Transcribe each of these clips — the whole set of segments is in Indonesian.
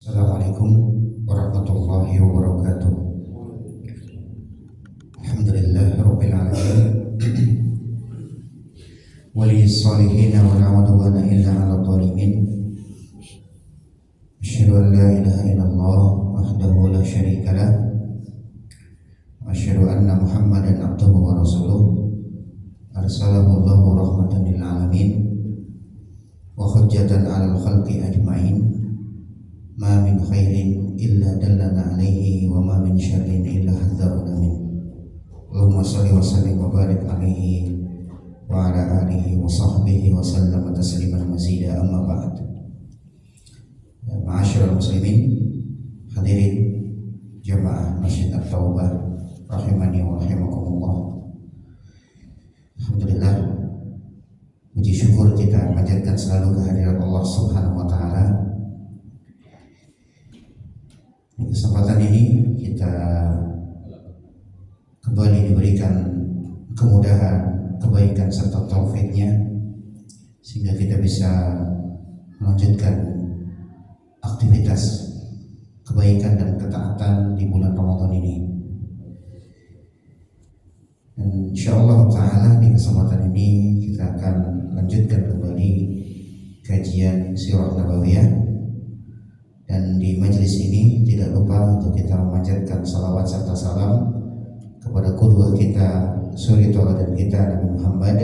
Assalamualaikum warahmatullahi wabarakatuh. Alhamdulillah rabbil alamin. Waliyis salihin wa la udwana illa 'alal zalimin. Asyhadu an la ilaha illallah wahdahu la syarika lah. Wa asyhadu anna Muhammadan abduhu wa rasuluh. Arsalahu Allahu rahmatan lil alamin wa hujjatan 'alal khalqi ajmain. Ma min khairin illa dallana alaihi wa ma min syarrin illa hadzarna min. Allahumma shalli wa sallim wa barik alaihi wa ala alihi wa sahbihi wa sallam tasliman mazida, amma ba'd. Ma'asyiral muslimin, hadirin jamaah Masjid At-Taubah rahimani wa rahimakumullah. Alhamdulillah, puji syukur kita panjatkan selalu kehadirat Allah Subhanahu wa taala. Di kesempatan ini kita kembali diberikan kemudahan, kebaikan serta taufiknya sehingga kita bisa melanjutkan aktivitas kebaikan dan ketaatan di bulan Ramadan ini. Dan insyaallah ta'ala di kesempatan ini kita akan lanjutkan kembali kajian Sirah Nabawiyah. Dan di majelis ini tidak lupa untuk kita memanjatkan salawat serta salam kepada qudwah kita, suri tauladan kita Nabi Muhammad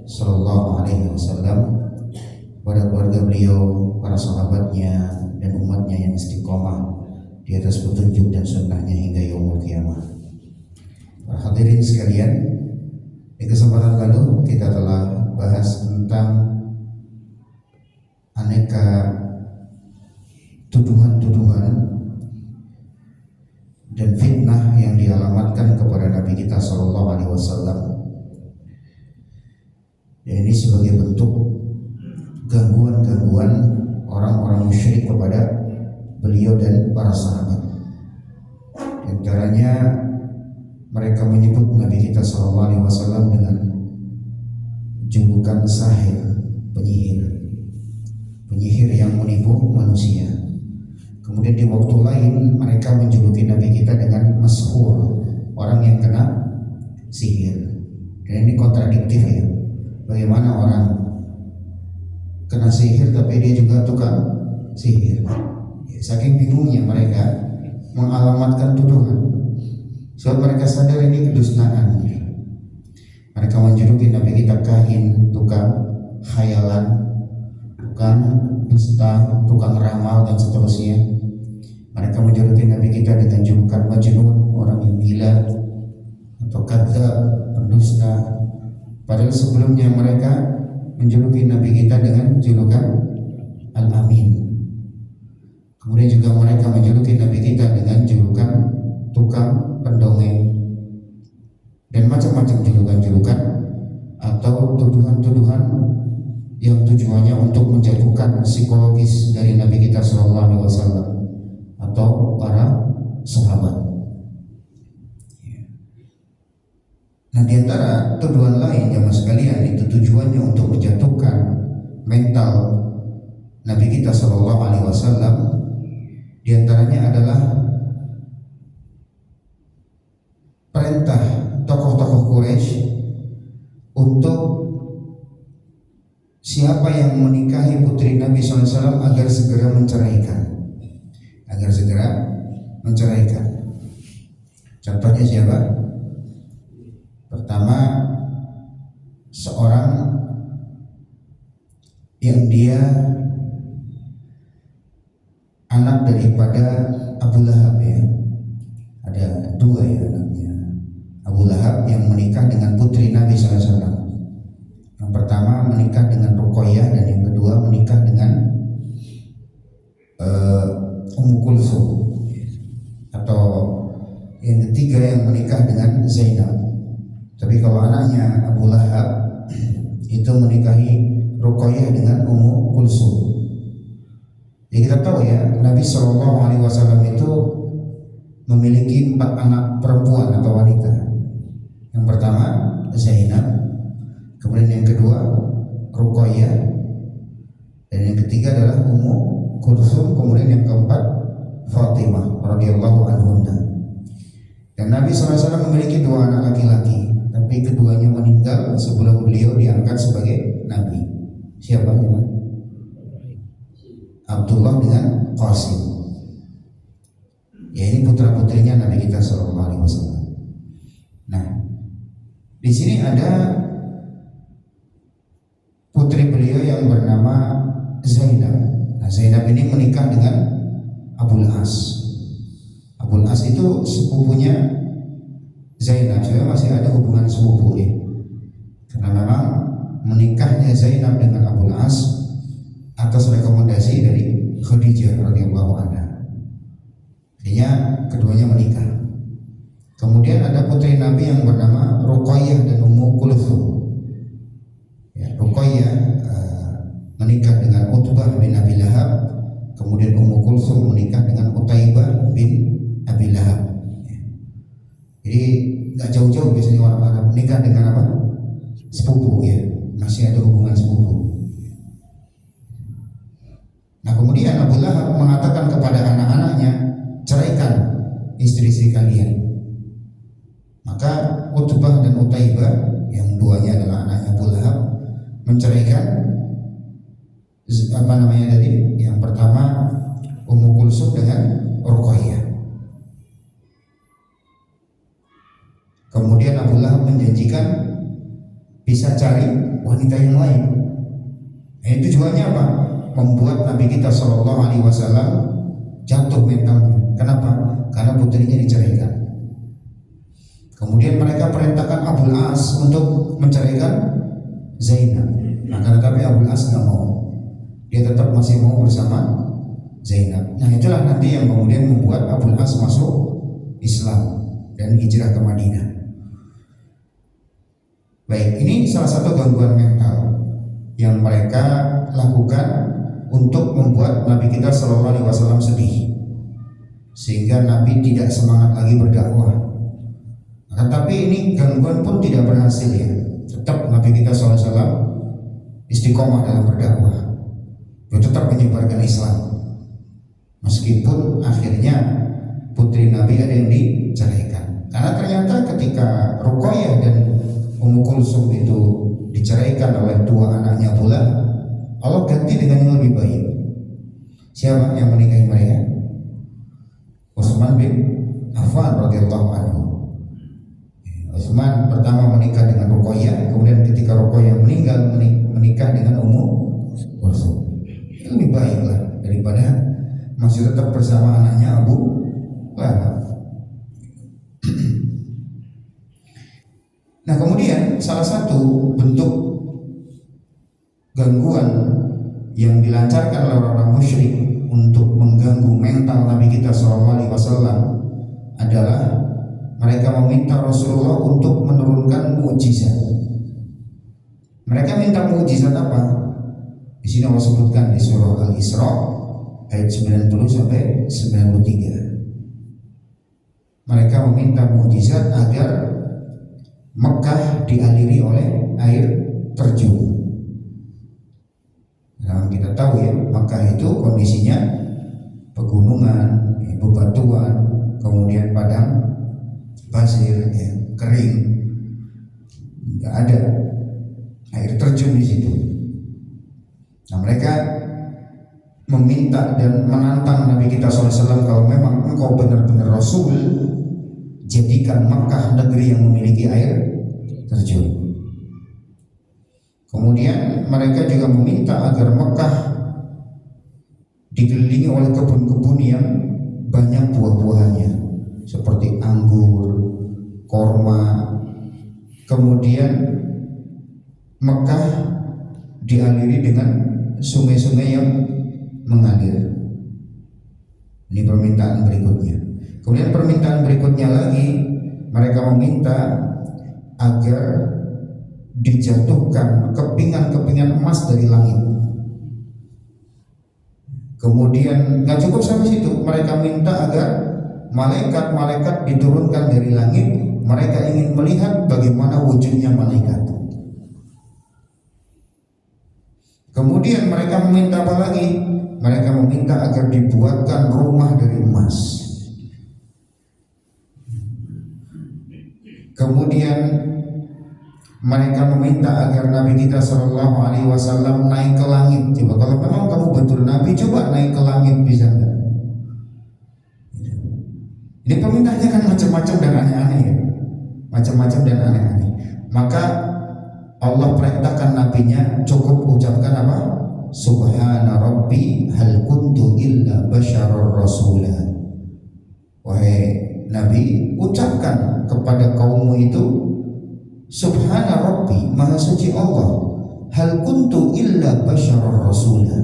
sallallahu alaihi wasallam, kepada keluarga beliau, para sahabatnya dan umatnya yang istiqomah di atas petunjuk dan sunnahnya hingga yaumul qiyamah. Para hadirin sekalian, di kesempatan lalu kita telah bahas tentang aneka tuduhan-tuduhan dan fitnah yang dialamatkan kepada Nabi kita Sallallahu Alaihi Wasallam. Dan ini sebagai bentuk gangguan-gangguan orang-orang musyrik kepada beliau dan para sahabat. Di antaranya mereka menyebut Nabi kita Sallallahu Alaihi Wasallam dengan julukan sahir, penyihir yang menipu manusia. Kemudian di waktu lain mereka menjuluki Nabi kita dengan mashur, orang yang kena sihir. Dan ini kontradiktif ya. Bagaimana orang kena sihir tapi dia juga tukang sihir? Saking bingungnya mereka mengalamatkan tuduhan. Sebab mereka sadar ini kedustaan. Mereka menjuluki Nabi kita kahin, tukang khayalan, tukang dusta, tukang ramal dan seterusnya. Mereka menjuluki Nabi kita dengan julukan majnun, orang yang gila, atau kadzdzab, pendusta. Padahal sebelumnya mereka menjuluki Nabi kita dengan julukan Al-Amin. Kemudian juga mereka menjuluki Nabi kita dengan julukan tukang pendongeng dan macam-macam julukan-julukan atau tuduhan-tuduhan yang tujuannya untuk menjatuhkan psikologis dari Nabi kita Sallallahu Alaihi Wasallam atau para sahabat. Nah, di antara tuduhan lain yang sekalian itu tujuannya untuk menjatuhkan mental Nabi kita Sallallahu Alaihi Wasallam. Di antaranya adalah perintah tokoh-tokoh Quraisy untuk siapa yang menikahi putri Nabi SAW agar segera menceraikan. Contohnya siapa? Pertama, seorang yang dia anak daripada Abu Lahab ya. Ada dua ya anaknya. Abu Lahab yang menikah dengan putri Nabi SAW. Yang pertama menikah dengan Ruqayyah dan yang kedua menikah dengan Ummu Kulsum, atau yang ketiga yang menikah dengan Zainab. Tapi kalau anaknya Abu Lahab itu menikahi Ruqayyah dengan Ummu Kulsum. Ya kita tahu ya, Nabi Shallallahu Alaihi Wasallam itu memiliki 4 anak perempuan atau wanita. Yang pertama Zainab, kemudian yang kedua Ruqayyah, dan yang ketiga adalah Ummu Kulsum, kemudian yang keempat Qasim. Ya, ini putra-putrinya Nabi kita Shallallahu Alaihi Wasallam. Nah, di sini ada putri beliau yang bernama Zainab. Nah, Zainab ini menikah dengan Abul As. Abul As itu sepupunya Zainab. Saya masih ada hubungan sepupu ya. Karena memang menikahnya Zainab dengan Abul As atas rekomendasi dari Khadijah radhiyallahu anha. Artinya keduanya menikah. Kemudian ada putri Nabi yang bernama Ruqayyah dan Ummu Kulthum. Ya, Ruqayyah menikah dengan Utbah bin Abi Lahab. Kemudian Ummu Kulthum menikah dengan Utaibah bin Abi Lahab. Ya. Jadi nggak jauh-jauh biasanya orang Arab menikah dengan apa? Sepupu ya, masih ada hubungan sepupu. Nah, kemudian Abu Lahab mengatakan kepada anak-anaknya, ceraikan istri-istri kalian. Maka Utbah dan Utaibah yang duanya adalah anaknya Abu Lahab menceraikan tadi? Yang pertama Ummu Kulsum dengan Ruqayyah. Kemudian Abu Lahab menjanjikan bisa cari wanita yang lain. Nah, tujuannya apa? Membuat Nabi kita Shallallahu Alaihi Wasallam jatuh mentalnya. Kenapa? Karena putrinya diceraikan. Kemudian mereka perintahkan Abul As untuk menceraikan Zainab. Nah, tetapi Abul As nggak mau. Dia tetap masih mau bersama Zainab. Nah, itulah nanti yang kemudian membuat Abul As masuk Islam dan hijrah ke Madinah. Baik, ini salah satu gangguan mental yang mereka lakukan untuk membuat Nabi kita Shallallahu Alaihi Wasallam sedih, sehingga Nabi tidak semangat lagi berdakwah. Tetapi ini gangguan pun tidak berhasil ya. Tetap Nabi kita SAW istiqomah dalam berdakwah. Dia tetap menyebarkan Islam. Meskipun akhirnya putri Nabi ada yang diceraikan. Karena ternyata ketika Ruqayyah dan Ummu Kulsum itu diceraikan oleh dua anaknya pula, Allah ganti dengan yang lebih baik. Siapa yang menikahi mereka? Utsman bin Affan radhiyallahu anhu. Utsman pertama menikah dengan Ruqayyah, kemudian ketika Ruqayyah meninggal menikah dengan Ummu Kulsum. Lebih baiklah daripada masih tetap bersama anaknya Abu Lahab. Nah, kemudian salah satu bentuk gangguan yang dilancarkan oleh orang-orang musyrik untuk mengganggu mental Nabi kita SAW adalah mereka meminta Rasulullah untuk menurunkan mukjizat. Mereka minta mukjizat apa? Di sini Allah sebutkan di surah Al-Isra ayat 90 sampai 93. Mereka meminta mukjizat agar Mekah dialiri oleh air terjun. Nah, kita tahu ya, Mekah itu kondisinya pegunungan, bebatuan, kemudian padang pasir, ya, kering, nggak ada air terjun di situ. Nah, mereka meminta dan menantang Nabi kita SAW, kalau memang engkau benar-benar Rasul, jadikan Makkah negeri yang memiliki air terjun. Kemudian mereka juga meminta agar Makkah dikelilingi oleh kebun-kebun yang banyak buah-buahannya, seperti anggur, korma. Kemudian Makkah dialiri dengan sungai-sungai yang mengalir. Ini permintaan berikutnya. Kemudian permintaan berikutnya lagi, mereka meminta agar dijatuhkan kepingan-kepingan emas dari langit. Kemudian nggak cukup sampai situ, mereka minta agar malaikat-malaikat diturunkan dari langit. Mereka ingin melihat bagaimana wujudnya malaikat. Kemudian mereka meminta apa lagi? Mereka meminta agar dibuatkan rumah dari emas. Kemudian mereka meminta agar Nabi kita Shallallahu Alaihi Wasallam naik ke langit. Coba kalau memang kamu betul Nabi, coba naik ke langit, bisa nggak? macam-macam dan aneh-aneh ya. Macam-macam dan aneh-aneh. Maka Allah perintahkan nabinya cukup ucapkan apa? Subhana rabbi hal kuntu illa basyarar rasula. Wahai Nabi, ucapkan kepada kaummu itu, Subhana rabbi, maha suci Allah, hal kuntu illa basyarar rasula.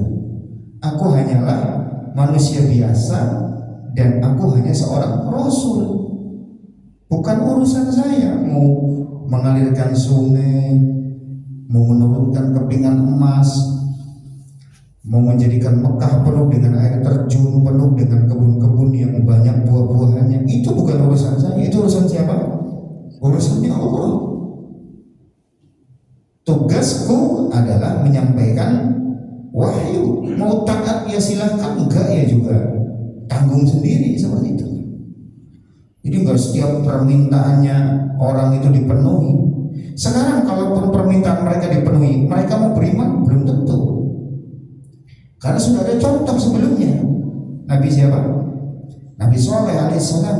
Aku hanyalah manusia biasa dan aku hanya seorang rasul. Bukan urusan saya mau mengalirkan sungai, mau menurunkan kepingan emas, mau menjadikan Mekah penuh dengan air terjun, penuh dengan kebun-kebun yang banyak buah-buahannya. Itu bukan urusan saya, itu urusan siapa? Urusannya Allah. Tugasku adalah menyampaikan wahyu. Mau taat ya silahkan, enggak ya juga tanggung sendiri, seperti itu. Jadi enggak setiap permintaannya orang itu dipenuhi. Sekarang kalaupun permintaan mereka dipenuhi, mereka mau beriman? Belum tentu. Karena sudah ada contoh sebelumnya. Nabi siapa? Nabi Shalih alaihissalam.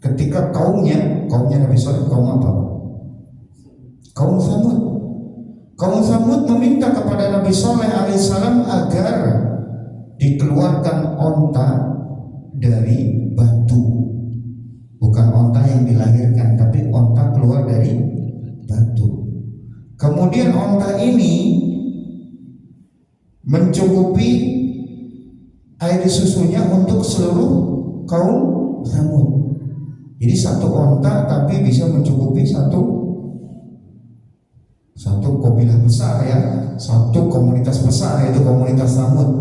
Ketika kaumnya Nabi Shalih, kaum apa? Kaum Tsamud. Kaum Tsamud meminta kepada Nabi Shalih alaihissalam agar dikeluarkan onta dari batu. Bukan onta yang dilahirkan, tapi onta keluar dari batu. Kemudian onta ini mencukupi air susunya untuk seluruh kaum Tsamud. Jadi satu onta tapi bisa mencukupi satu kabilah besar ya, satu komunitas besar, yaitu komunitas Tsamud.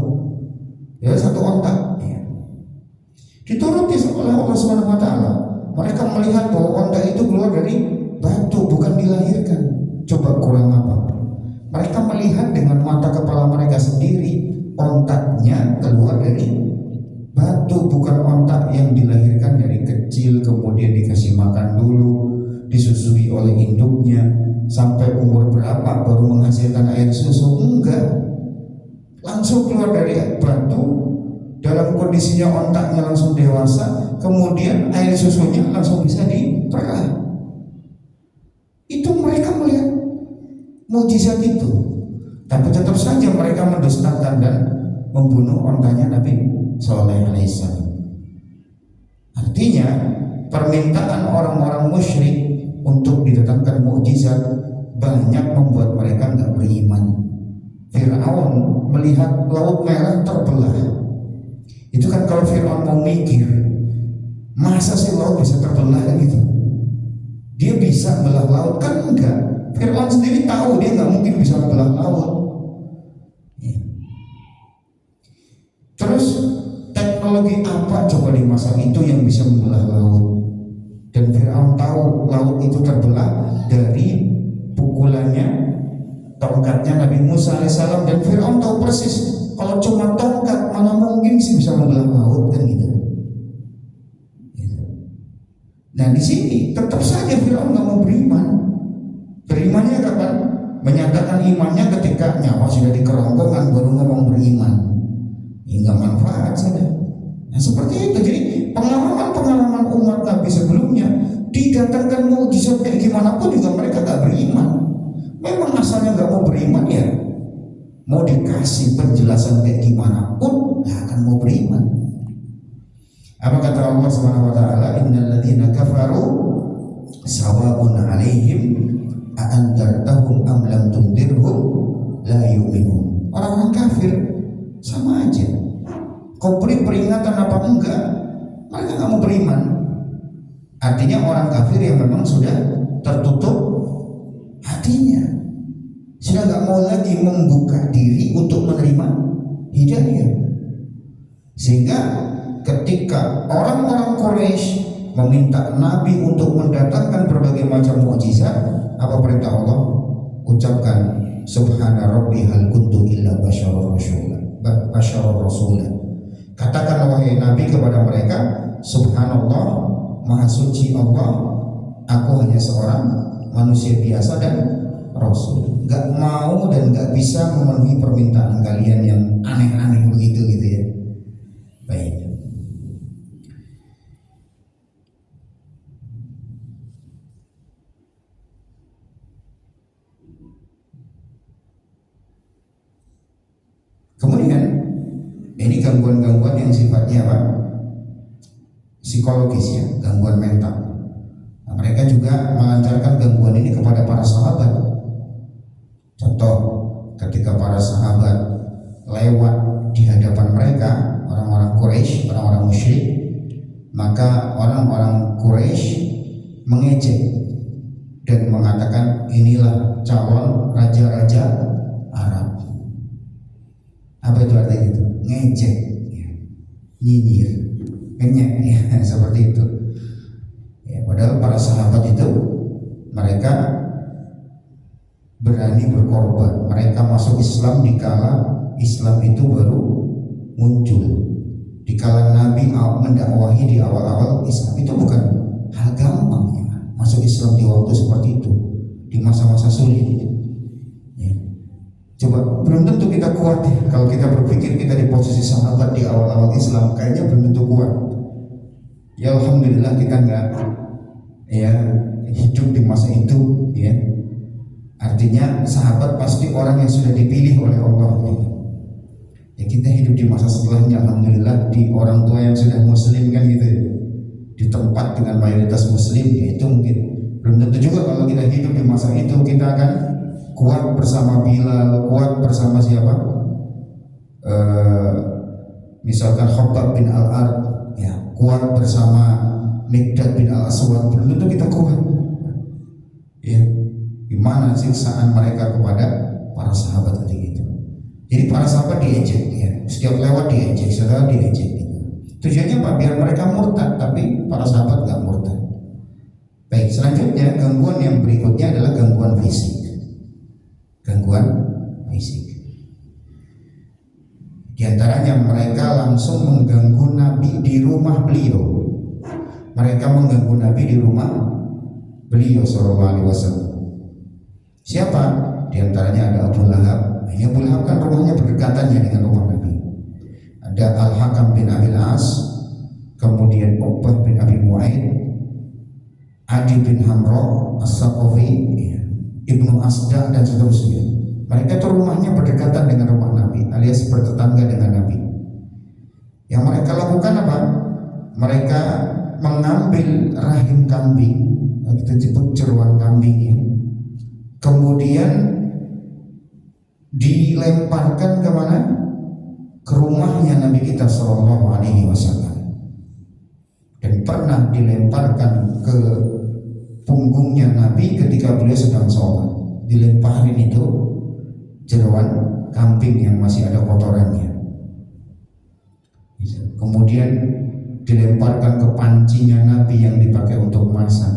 Ya, satu onta. Ya. Dituruti oleh Allah Subhanahu wa taala. Mereka melihat bahwa onta itu keluar dari batu, bukan dilahirkan. Coba kurang apa? Mereka melihat dengan mata kepala mereka sendiri, ontaknya keluar dari batu, bukan ontak yang dilahirkan dari kecil kemudian dikasih makan dulu, disusui oleh induknya sampai umur berapa baru menghasilkan air susu. Enggak, langsung keluar dari batu. Dalam kondisinya ontaknya langsung dewasa, kemudian air susunya langsung bisa diperah. Itu mereka melihat mukjizat itu, tapi tetap saja mereka mendustakan dan membunuh ontanya Nabi Shalih alaihissalam. Artinya permintaan orang-orang musyrik untuk didatangkan mukjizat banyak membuat mereka nggak beriman. Fir'aun melihat laut merah terbelah. Itu kan kalau Fir'aun mau mikir, masa sih laut bisa terbelah gitu? Dia bisa belah laut? Kan enggak. Fir'aun sendiri tahu dia nggak mungkin bisa belah laut. Terus teknologi apa coba di masa itu yang bisa membelah laut? Dan Fir'aun tahu laut itu terbelah dari pukulannya tongkatnya Nabi Musa alaihissalam, dan Fir'aun tahu persis kalau cuma tongkat mana mungkin sih bisa membelah laut, kan gitu. Nah di sini tetap saja Fir'aun nggak mau beriman. Berimannya kapan? Menyatakan imannya ketika nyawa sudah di kerongkongan baru ngomong beriman. Hingga manfaat saja. Nah seperti itu. Jadi pengalaman umat Nabi sebelumnya didatangkan mukjizat kayak gimana pun juga mereka nggak beriman. Memang asalnya nggak mau beriman ya. Mau dikasih penjelasan kayak gimana pun nggak akan mau beriman. Apa kata Allah Subhanahu wa taala? Innal ladzina kafaru sawa'un 'alaihim a anzartahum am lam tundirhum la yu'minun. Orang-orang kafir sama aja. Kau beri peringatan apa enggak, mereka nggak mau beriman. Artinya orang kafir yang memang sudah tertutup hatinya, sudah nggak mau lagi membuka diri untuk menerima hidayah. Sehingga ketika orang-orang Quraisy meminta Nabi untuk mendatangkan berbagai macam mukjizat, apa perintah Allah? Ucapkan Subhana Rabbi hal kuntu illa basyarar rasula. Katakan wahai Nabi kepada mereka, Subhanallah, Maha Suci Allah, aku hanya seorang manusia biasa dan Rasul. Gak mau dan gak bisa memenuhi permintaan kalian yang aneh-aneh begitu gitu ya. Baik. psikologis ya, gangguan mental. Nah, mereka juga melancarkan gangguan ini kepada para sahabat. Contoh, ketika para sahabat lewat di hadapan mereka, orang-orang Quraisy, orang-orang musyrik, maka orang-orang Quraisy mengejek dan mengatakan inilah calon raja-raja Arab. Apa itu artinya itu? Ngejek, ya. Nyinyir, ngenyek, ya, seperti itu. Ya, padahal para sahabat itu mereka berani berkorban. Mereka masuk Islam di kala Islam itu baru muncul. Di kala Nabi mendakwahi di awal-awal Islam, itu bukan hal gampang ya. Masuk Islam di waktu seperti itu, di masa-masa sulit ya. Coba, belum tentu kita kuat ya. Kalau kita berpikir kita di posisi sahabat di awal-awal Islam, kayaknya belum tentu kuat ya. Alhamdulillah kita enggak ya hidup di masa itu ya. Artinya sahabat pasti orang yang sudah dipilih oleh Allah ya. Ya kita hidup di masa setelahnya, alhamdulillah di orang tua yang sudah muslim kan gitu ya. Di tempat dengan mayoritas muslim ya, itu mungkin belum tentu juga kalau kita hidup di masa itu kita akan kuat bersama Bilal, kuat bersama siapa? Misalkan Khabbab bin Al-Ard ya, kuat bersama Miqdad bin Al-Aswad, belum tentu kita kuat ya. Gimana siksaan mereka kepada para sahabat ketika itu. Jadi para sahabat diejek ya, setiap lewat diejek, setelah diejek gitu. Tujuannya apa? Biar mereka murtad, tapi para sahabat gak murtad. Baik, selanjutnya gangguan yang berikutnya adalah gangguan fisik. Gangguan fisik. Di antaranya mereka langsung mengganggu Nabi di rumah beliau. Mereka mengganggu Nabi di rumah beliau sallallahu alaihi wasallam. Siapa? Di antaranya ada Abu Lahab. Ini Abu Lahab kan rumahnya berdekatannya dengan rumah Nabi. Ada Al-Hakam bin Abil As, kemudian Uqbah bin Abi Mu'aid, Adi bin Hamro, As-Saqafi, Ibnu Asda dan seterusnya. Mereka itu rumahnya berdekatan dengan rumah Nabi, alias bertetangga dengan Nabi. Yang mereka lakukan apa? Mereka mengambil rahim kambing, kita sebut jeruan kambing ya. Kemudian dilemparkan kemana? Ke rumahnya Nabi kita sallallahu alaihi wasallam. Dan pernah dilemparkan ke punggungnya Nabi ketika beliau sedang sholat. Dilemparin itu jeruan kambing yang masih ada kotorannya. Kemudian dilemparkan ke pancinya Nabi yang dipakai untuk masak.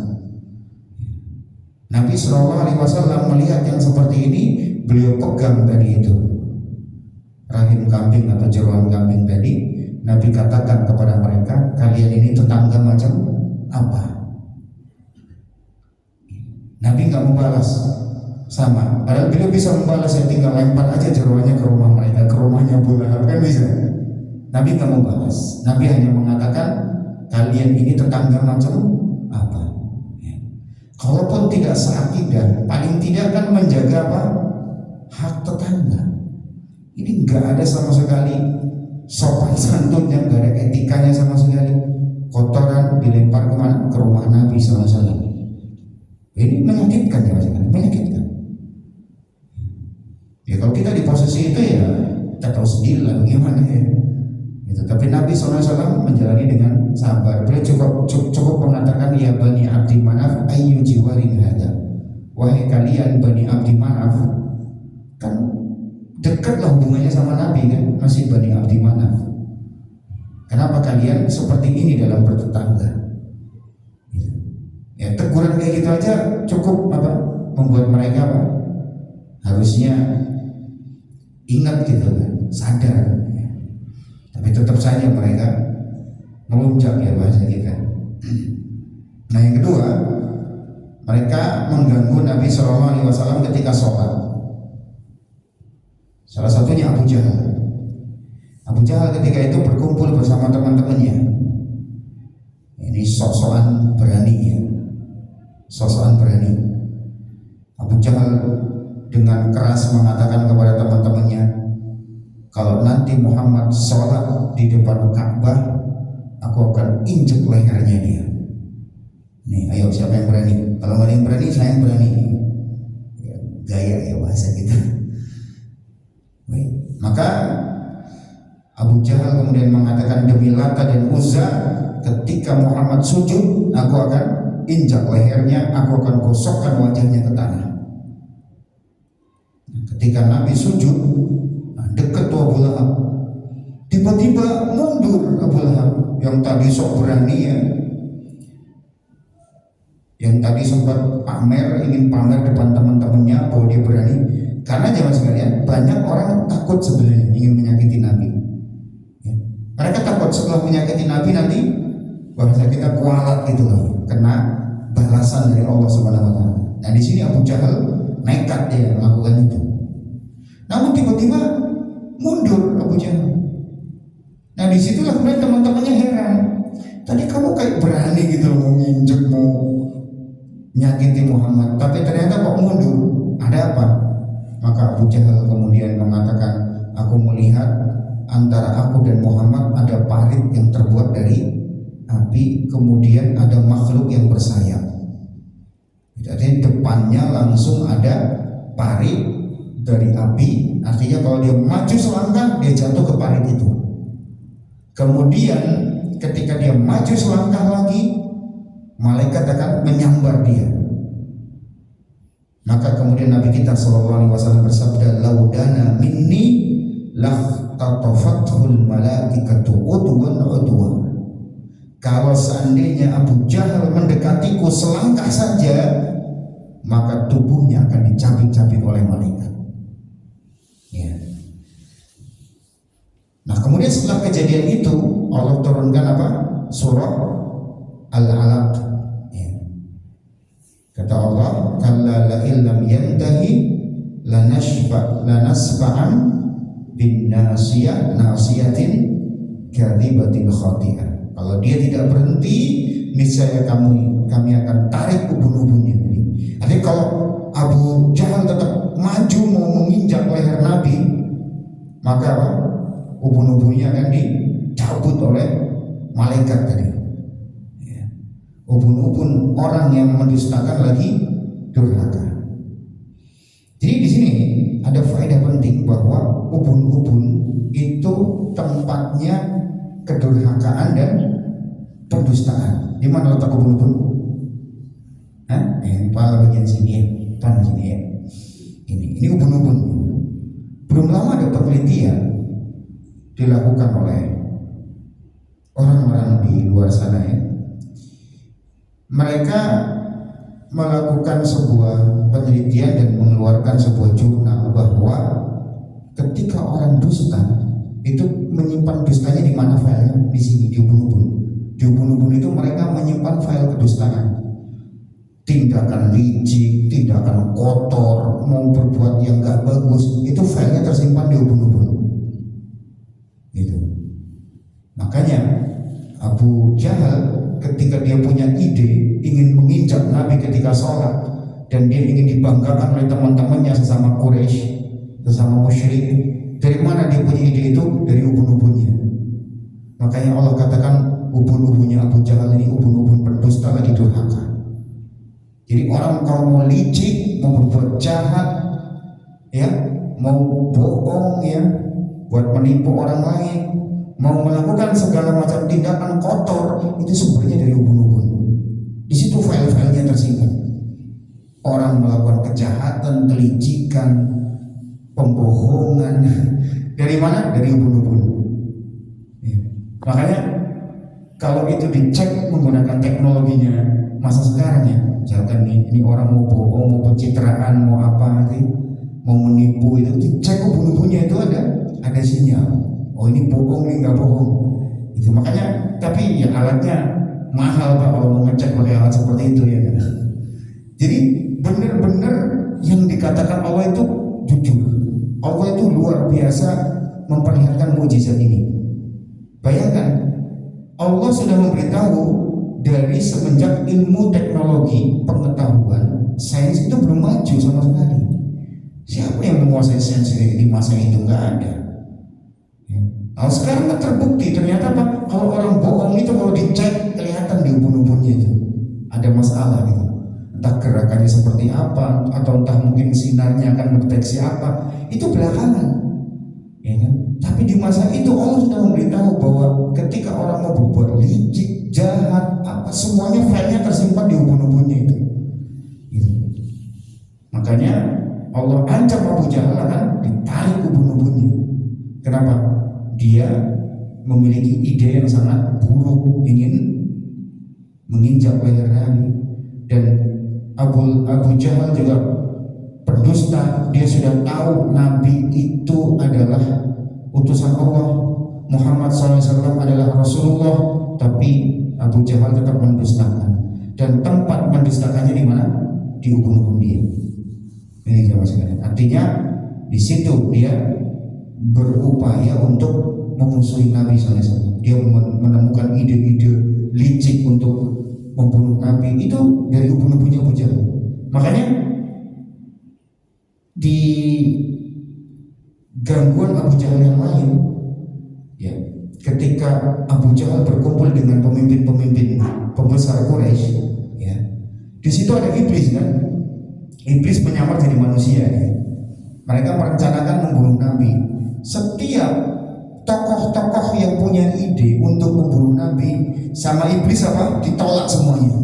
Nabi sallallahu alaihi wasallam melihat yang seperti ini, beliau pegang tadi itu rahim kambing atau jeruan kambing tadi. Nabi katakan kepada mereka, kalian ini tetangga macam apa? Nabi nggak membalas sama, padahal beliau bisa membalas, ya tinggal lempar aja jeruannya ke rumah mereka, ke rumahnya Abu Lahab kan bisa. Nabi nggak membalas, Nabi hanya mengatakan kalian ini tetangga macam apa? Kalaupun tidak seakidah, paling tidak kan menjaga apa? Hak tetangga. Ini nggak ada sama sekali sopan santunnya, nggak ada etikanya sama sekali. Kotoran dilempar kemana? Ke rumah Nabi SAW. Ini menyakitkan ya mas, menyakitkan. Ya kalau kita di posisi itu ya kita tahu sendiri lah bagaimana ya. Gitu. Tapi Nabi SAW menjalani dengan sabar. Beliau cukup mengatakan ya Bani Abdi Manaf ayyu jiwarin hada. Wahai kalian Bani Abdi Manaf, kan dekatlah hubungannya sama Nabi kan, masih Bani Abdi Manaf. Kenapa kalian seperti ini dalam bertetangga? Gitu. Ya teguran kayak gitu aja cukup apa? Membuat mereka apa? Harusnya ingat gitu kan, sadar. Tapi tetap saja mereka melunjak ya bahasa kita. Nah yang kedua, mereka mengganggu Nabi SAW ketika sholat. Salah satunya Abu Jahal. Abu Jahal ketika itu berkumpul bersama teman-temannya. Ini sok-sokan berani ya, sok-sokan berani. Abu Jahal dengan keras mengatakan kepada teman-temannya, kalau nanti Muhammad sholat di depan Ka'bah, aku akan injek lehernya dia. Nih, ayo siapa yang berani? Kalau nggak ada yang berani, saya yang berani. Ya, gaya ya bahasa kita. Baik. Maka Abu Jahal kemudian mengatakan, demi Lata dan Uzza, ketika Muhammad sujud, aku akan injak lehernya, aku akan gosokkan wajahnya ke tanah. Ketika Nabi sujud, dekat Abu Lahab, tiba-tiba mundur Abu Lahab yang tadi sok berani ya, yang tadi sempat ingin pamer depan teman-temannya bahwa dia berani. Karena jangan sekalian, banyak orang takut sebenarnya ingin menyakiti Nabi. Ya. Mereka takut setelah menyakiti Nabi nanti bahasa kita kualat gitu loh, kena balasan dari Allah Subhanahu Wa Taala. Nah di sini Abu Jahal nekat dia melakukan itu. Namun tiba-tiba mundur Abu Jahal. Nah disitulah kemudian teman-temannya heran. Tadi kamu kayak berani gitu loh, mau nginjek, mau nyakiti Muhammad, tapi ternyata kok mundur. Ada apa? Maka Abu Jahal kemudian mengatakan, aku melihat antara aku dan Muhammad ada parit yang terbuat dari api, kemudian ada makhluk yang bersayap. Jadi depannya langsung ada parit dari api, artinya kalau dia maju selangkah dia jatuh ke parit itu. Kemudian ketika dia maju selangkah lagi, malaikat akan menyambar dia. Maka kemudian Nabi kita SAW bersabda, laudana minni lahtatafathul malaikatu udwan udwan. Kalau seandainya Abu Jahal mendekatiku selangkah saja, maka tubuhnya akan dicabik-cabik oleh malaikat. Ya. Nah kemudian setelah kejadian itu Allah turunkan apa? Surah Al-Alaq. Ya. Kata Allah, kalla la illam yantahi lanasfa'an bin nasiyatin kadhibatin khati'ah. Kalau dia tidak berhenti, niscaya kami akan tarik ubun-ubunnya. Jadi kalau Abu Jahal tetap maju mau menginjak leher Nabi, maka ubun-ubunnya akan dicabut oleh malaikat tadi. Ya. Ubun-ubun orang yang mendustakan lagi durhaka. Jadi di sini ada faedah penting bahwa ubun-ubun itu tempatnya kedurhakaan dan pendustaan. Di mana letak ubun-ubun? Yang kepala bagian sini ya, depan sini ya. Ini ubun-ubun. Belum lama ada penelitian dilakukan oleh orang-orang di luar sana ya. Mereka melakukan sebuah penelitian dan mengeluarkan sebuah jurnal bahwa ketika orang dusta itu menyimpan dustanya di mana filenya? Di sini, di ubun-ubun. Di ubun-ubun itu mereka menyimpan file kedustaan. Tindakan licik, tindakan kotor, mau berbuat yang gak bagus, itu filenya tersimpan di ubun-ubun. Gitu. Makanya Abu Jahal ketika dia punya ide ingin menginjak Nabi ketika sholat, dan dia ingin dibanggakan oleh teman-temannya sesama Quraisy, sesama musyrik, dari mana dia punya ide itu? Dari ubun-ubunnya. Makanya Allah katakan ubun-ubunnya Abu Jahal ini ubun-ubun pendusta lagi durhaka. Jadi orang kalau mau licik, mau berbuat jahat, ya, mau bohong, ya, buat menipu orang lain, mau melakukan segala macam tindakan kotor, itu sumbernya dari ubun-ubun. Di situ file-filenya tersimpan. Orang melakukan kejahatan, kelicikan, pembohongan, dari mana? Dari ubun-ubun. Ya. Makanya kalau itu dicek menggunakan teknologinya masa sekarang ya. Misalkan ini orang mau bohong, mau pencitraan, mau apa sih, mau menipu, itu dicek ubun-ubunnya itu ada sinyal. Oh ini bohong, ini nggak bohong. Itu makanya, tapi ya alatnya mahal Pak kalau mau ngecek pakai alat seperti itu ya. Jadi benar-benar yang dikatakan Allah itu jujur. Allah itu luar biasa memperlihatkan mukjizat ini. Bayangkan, Allah sudah memberitahu dari semenjak ilmu teknologi, pengetahuan, sains itu belum maju sama sekali. Siapa yang menguasai sains di masa itu? Nggak ada. Nah sekarang terbukti ternyata Pak, kalau orang bohong itu kalau penampakannya seperti apa, atau entah mungkin sinarnya akan mendeteksi apa, itu belakangan, ya kan? Tapi di masa itu Allah sudah memberitahu bahwa ketika orang mau berbuat licik, jahat, apa semuanya filenya tersimpan di ubun-ubunnya itu. Gitu. Makanya Allah ancam Abu Jahal kan ditarik ubun-ubunnya. Kenapa? Dia memiliki ide yang sangat buruk, ingin menginjak leher Nabi. Dan Abu Jahal juga pendusta. Dia sudah tahu Nabi itu adalah utusan Allah, Muhammad SAW adalah Rasulullah, tapi Abu Jahal tetap mendustakan. Dan tempat mendustakannya di mana? Di ubun-ubun dia. Ini jamaah sekalian. Artinya di situ dia berupaya untuk memusuhi Nabi SAW. Dia menemukan ide-ide licik untuk membunuh Nabi itu dari ubun-ubunnya Abu Jahal. Makanya di gangguan Abu Jahal yang lain, ya, ketika Abu Jahal berkumpul dengan pemimpin-pemimpin pembesar Quraisy, ya, di situ ada iblis kan? Iblis menyamar jadi manusia, ya. Mereka merencanakan membunuh Nabi. Setiap tokoh-tokoh yang punya ide untuk membunuh Nabi sama iblis apa? Ditolak semuanya.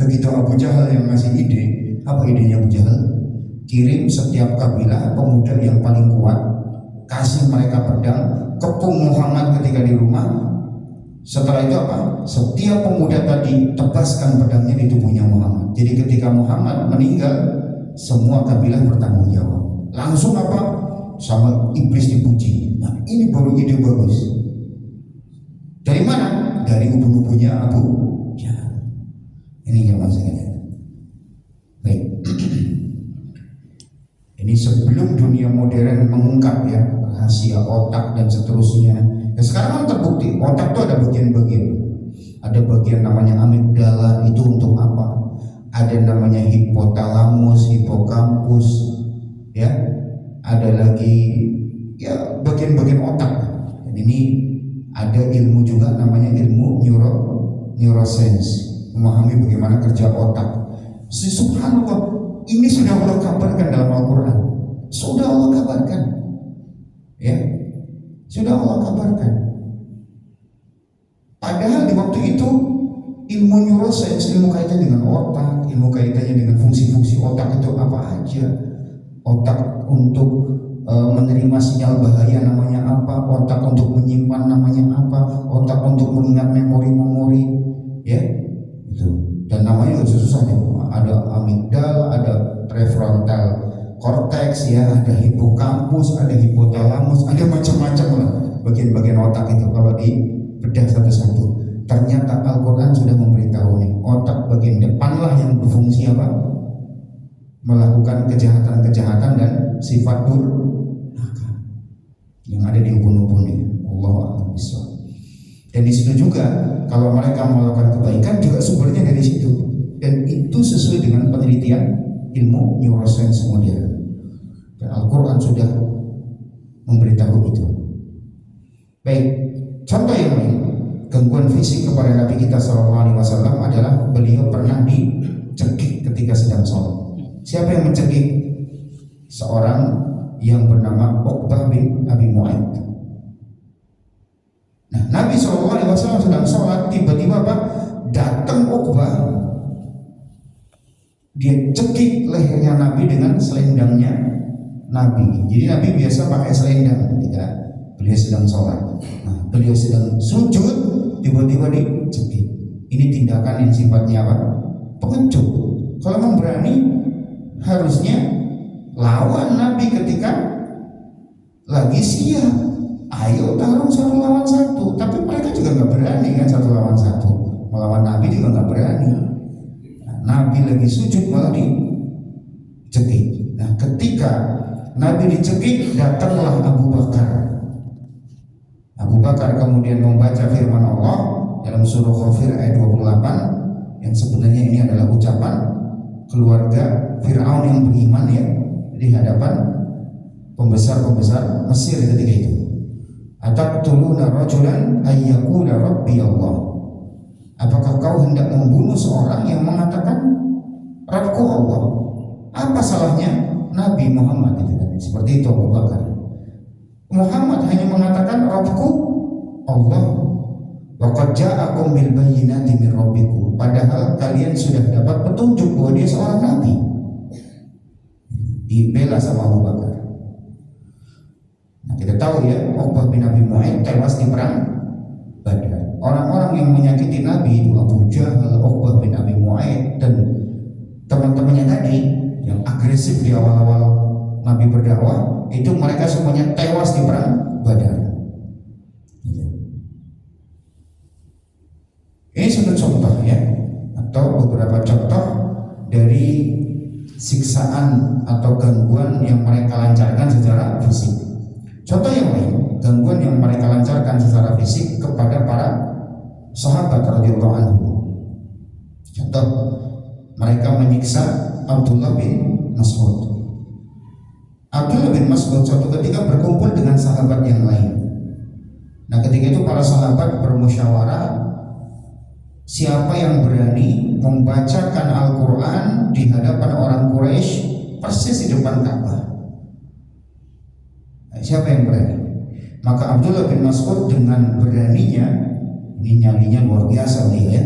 Begitu Abu Jahal yang ngasih ide, apa idenya Abu Jahal? Kirim setiap kabilah pemuda yang paling kuat, kasih mereka pedang, kepung Muhammad ketika di rumah. Setelah itu apa? Setiap pemuda tadi tebaskan pedangnya di tubuhnya Muhammad. Jadi ketika Muhammad meninggal, semua kabilah bertanggung jawab. Langsung apa? Sama iblis dipuji. Nah, ini baru ide bagus. Dari mana? Dari ubun-ubunnya Abu Jahal. Ini yang masih ada. Baik. Ini sebelum dunia modern mengungkap ya rahasia otak dan seterusnya. Ya, sekarang kan terbukti otak itu ada bagian-bagian. Ada bagian namanya amigdala, itu untuk apa? Ada namanya hipotalamus, hipokampus, ya. Ada lagi ya bagian-bagian otak. Dan ini ada ilmu juga namanya ilmu neuroscience, memahami bagaimana kerja otak. Subhanallah, ini sudah Allah kabarkan dalam Al-Quran. Sudah Allah kabarkan, ya, sudah Allah kabarkan. Padahal di waktu itu ilmu neuroscience, ilmu kaitannya dengan otak, ilmu kaitannya dengan fungsi-fungsi otak itu apa aja. Otak untuk menerima sinyal bahaya namanya apa, otak untuk menyimpan namanya apa, otak untuk mengingat memori-memori, ya, itu. Dan namanya susah ya. Ada amigdala, ada prefrontal cortex, ya, ada hipokampus, ada hipotalamus, ada macam-macam lah bagian-bagian otak itu kalau dibedah satu-satu. Ternyata Al-Quran sudah memberitahu nih, otak bagian depan lah yang berfungsi apa? Melakukan kejahatan-kejahatan dan sifat durhaka yang ada di ubun-ubun ini. Allahu a'lam bishawab. Dan di situ juga kalau mereka melakukan kebaikan juga sumbernya dari situ. Dan itu sesuai dengan penelitian ilmu neuroscience modern. Dan Al-Quran sudah memberitahu itu. Baik, contoh yang lain gangguan fisik kepada Nabi kita SAW adalah beliau pernah dicekik ketika sedang sholat. Siapa yang mencekik? Seorang yang bernama Uqbah bin Abi Mu'ayyid. Nah, Nabi SAW sedang sholat, tiba-tiba apa? Datang Uqbah. Dia cekik lehernya Nabi dengan selendangnya Nabi. Jadi Nabi biasa pakai selendang ketika beliau sedang sholat. Nah, beliau sedang sujud, tiba-tiba dicekik. Ini tindakan yang sifatnya apa? Pengecut. Kalau memang berani, harusnya lawan Nabi ketika lagi siap. Ayo tarung 1 lawan 1. Tapi mereka juga nggak berani kan 1 lawan 1. Melawan Nabi juga nggak berani. Nabi lagi sujud malah dicekik. Nah, ketika Nabi dicekik, datanglah Abu Bakar. Abu Bakar kemudian membaca firman Allah dalam surah Ghafir ayat 28 yang sebenarnya ini adalah ucapan keluarga Fir'aun yang beriman ya di hadapan pembesar-pembesar Mesir ketika itu. Ataqtuluna rajulan ayyaqula rabbi Allah. Apakah kau hendak membunuh seorang yang mengatakan Rabbku Allah. Apa salahnya Nabi Muhammad itu kan? Seperti itu Abu Bakar. Muhammad hanya mengatakan Rabbku Allah. Wa qad ja'akum bil bayyinati min rabbikum. Padahal kalian sudah dapat petunjuk bahwa dia seorang nabi. Dibela sama Abu Bakar. Nah, kita tahu ya, Uqbah bin Abi Mu'aid tewas di perang Badar. Orang-orang yang menyakiti Nabi itu Abu Jahal, Uqbah bin Abi Mu'aid dan teman-temannya tadi yang agresif di awal-awal Nabi berdakwah, itu mereka semuanya tewas di perang Badar. Ini satu contoh ya, atau beberapa contoh dari siksaan atau gangguan yang mereka lancarkan secara fisik. Contoh yang lain, gangguan yang mereka lancarkan secara fisik kepada para sahabat radhiyallahu anhu. Contoh, mereka menyiksa Abdullah bin Mas'ud. Abdullah bin Mas'ud suatu ketika berkumpul dengan sahabat yang lain. Nah, ketika itu para sahabat bermusyawarah siapa yang berani membacakan Al-Quran di hadapan orang Quraisy persis di depan Ka'bah. Nah, siapa yang berani? Maka Abdullah bin Mas'ud dengan beraninya, ini nyalinya luar biasa beliau ya.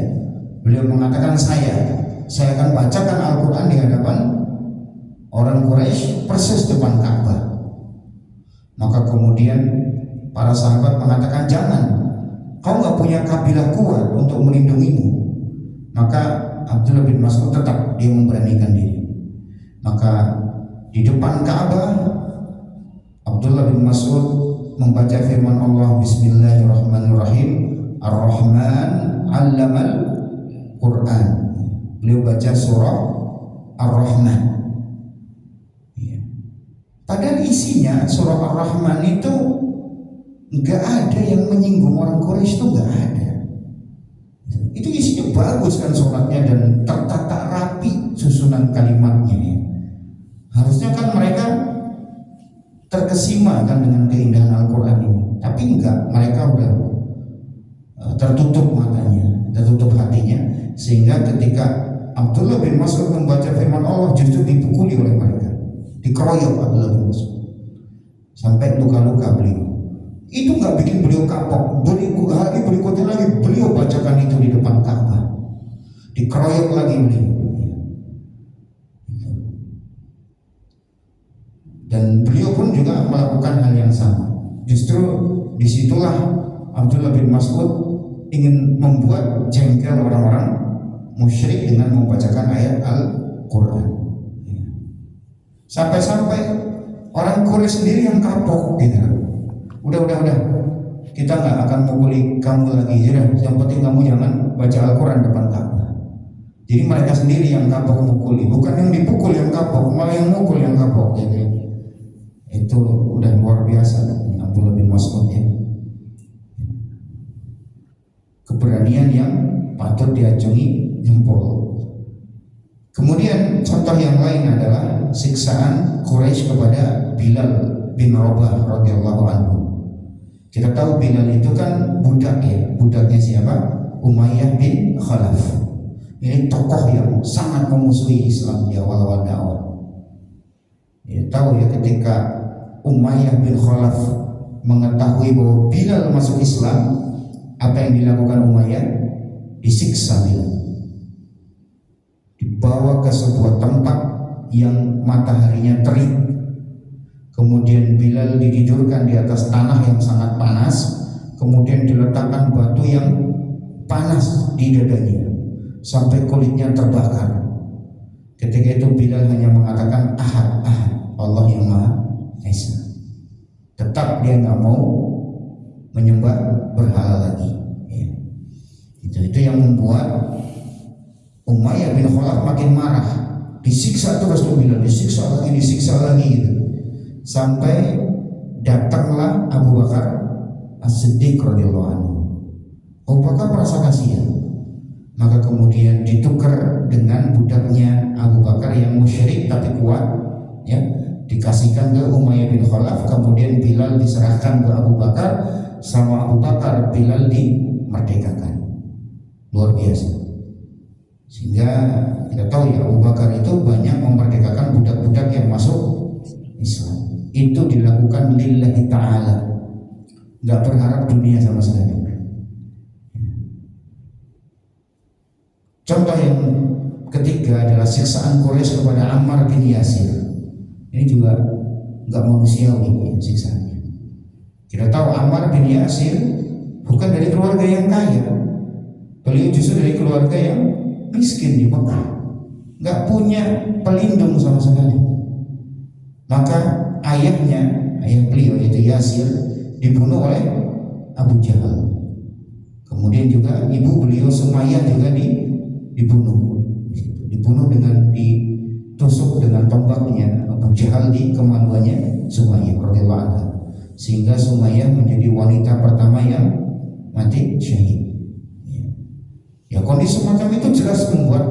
Beliau mengatakan saya akan bacakan Al-Quran di hadapan orang Quraisy persis depan Ka'bah. Maka kemudian para sahabat mengatakan jangan. Kau nggak punya kabilah kuat untuk melindungimu. Maka Abdullah bin Mas'ud tetap dia memberanikan diri. Maka di depan Ka'bah Abdullah bin Mas'ud membaca firman Allah, Bismillahirrahmanirrahim, Ar-Rahman 'allamal Quran. Beliau baca surah Ar-Rahman. Padahal isinya surah Ar-Rahman itu nggak ada yang menyinggung orang Quraisy, itu nggak ada. Itu isinya bagus kan suratnya dan tertata rapi susunan kalimatnya. Harusnya kan mereka terkesima kan dengan keindahan Al-Quran ini, tapi enggak, mereka udah tertutup matanya, tertutup hatinya, sehingga ketika Abdullah bin Mas'ud membaca firman Allah justru dipukuli oleh mereka, dikeroyok Abdullah bin Mas'ud sampai luka-luka beliau. Itu nggak bikin beliau kapok. Hari berikutnya lagi beliau bacakan itu di depan Ka'bah, dikeroyok lagi beliau. Dan beliau pun juga melakukan hal yang sama. Justru disitulah Abdullah bin Mas'ud ingin membuat jengkel orang-orang musyrik dengan membacakan ayat Al-Quran. Sampai-sampai orang Quraisy sendiri yang kapok gitu. Udah, kita nggak akan mukuli kamu lagi, yang penting kamu jangan baca Al-Quran depan Ka'bah. Jadi mereka sendiri yang kapok mukuli, bukan yang dipukul yang kapok, malah yang mukul yang kapok. Jadi itu udah luar biasa Abdullah bin Mas'ud ya. Keberanian yang patut diacungi jempol. Kemudian contoh yang lain adalah siksaan Quraisy kepada Bilal bin Rabah radhiyallahu anhu. Kita tahu Bilal itu kan budak ya, budaknya siapa? Umayyah bin Khalaf. Ini tokoh yang sangat memusuhi Islam di awal-awal dakwah. Ya, tahu ya ketika Umayyah bin Khalaf mengetahui bahwa Bilal masuk Islam, apa yang dilakukan Umayyah? Disiksa Bilal. Dibawa ke sebuah tempat yang mataharinya terik. Kemudian Bilal ditidurkan di atas tanah yang sangat panas. Kemudian diletakkan batu yang panas di dadanya sampai kulitnya terbakar. Ketika itu Bilal hanya mengatakan Ahad, Allah yang Maha Esa. Tetap dia nggak mau menyembah berhala lagi. Ya. Itu yang membuat Umayyah bin Khalaf makin marah. Disiksa terus tuh Bilal, disiksa lagi gitu. Sampai datanglah Abu Bakar As-Siddiq radhiyallahu anhu. Abu Bakar merasa kasihan, maka kemudian ditukar dengan budaknya Abu Bakar yang musyrik tapi kuat, ya, dikasihkan ke Umayyah bin Khalaf. Kemudian Bilal diserahkan ke Abu Bakar, sama Abu Bakar Bilal dimerdekakan. Luar biasa. Sehingga kita tahu ya, Abu Bakar itu banyak memerdekakan budak-budak yang masuk Islam. Itu dilakukan lillahi ta'ala, nggak berharap dunia sama sekali. Contoh yang ketiga adalah siksaan Quraisy kepada Ammar bin Yasir. Ini juga nggak manusiawi siksaannya. Kita tahu Ammar bin Yasir bukan dari keluarga yang kaya, beliau justru dari keluarga yang miskin di Mekah, nggak punya pelindung sama sekali. Maka ayah beliau yaitu Yasir dibunuh oleh Abu Jahal. Kemudian juga ibu beliau Sumayyah juga dibunuh dengan ditusuk dengan tombaknya Abu Jahal di kemaluannya Sumayyah radhiyallahu anha, sehingga Sumayyah menjadi wanita pertama yang mati syahid. Ya, kondisi semacam itu jelas membuat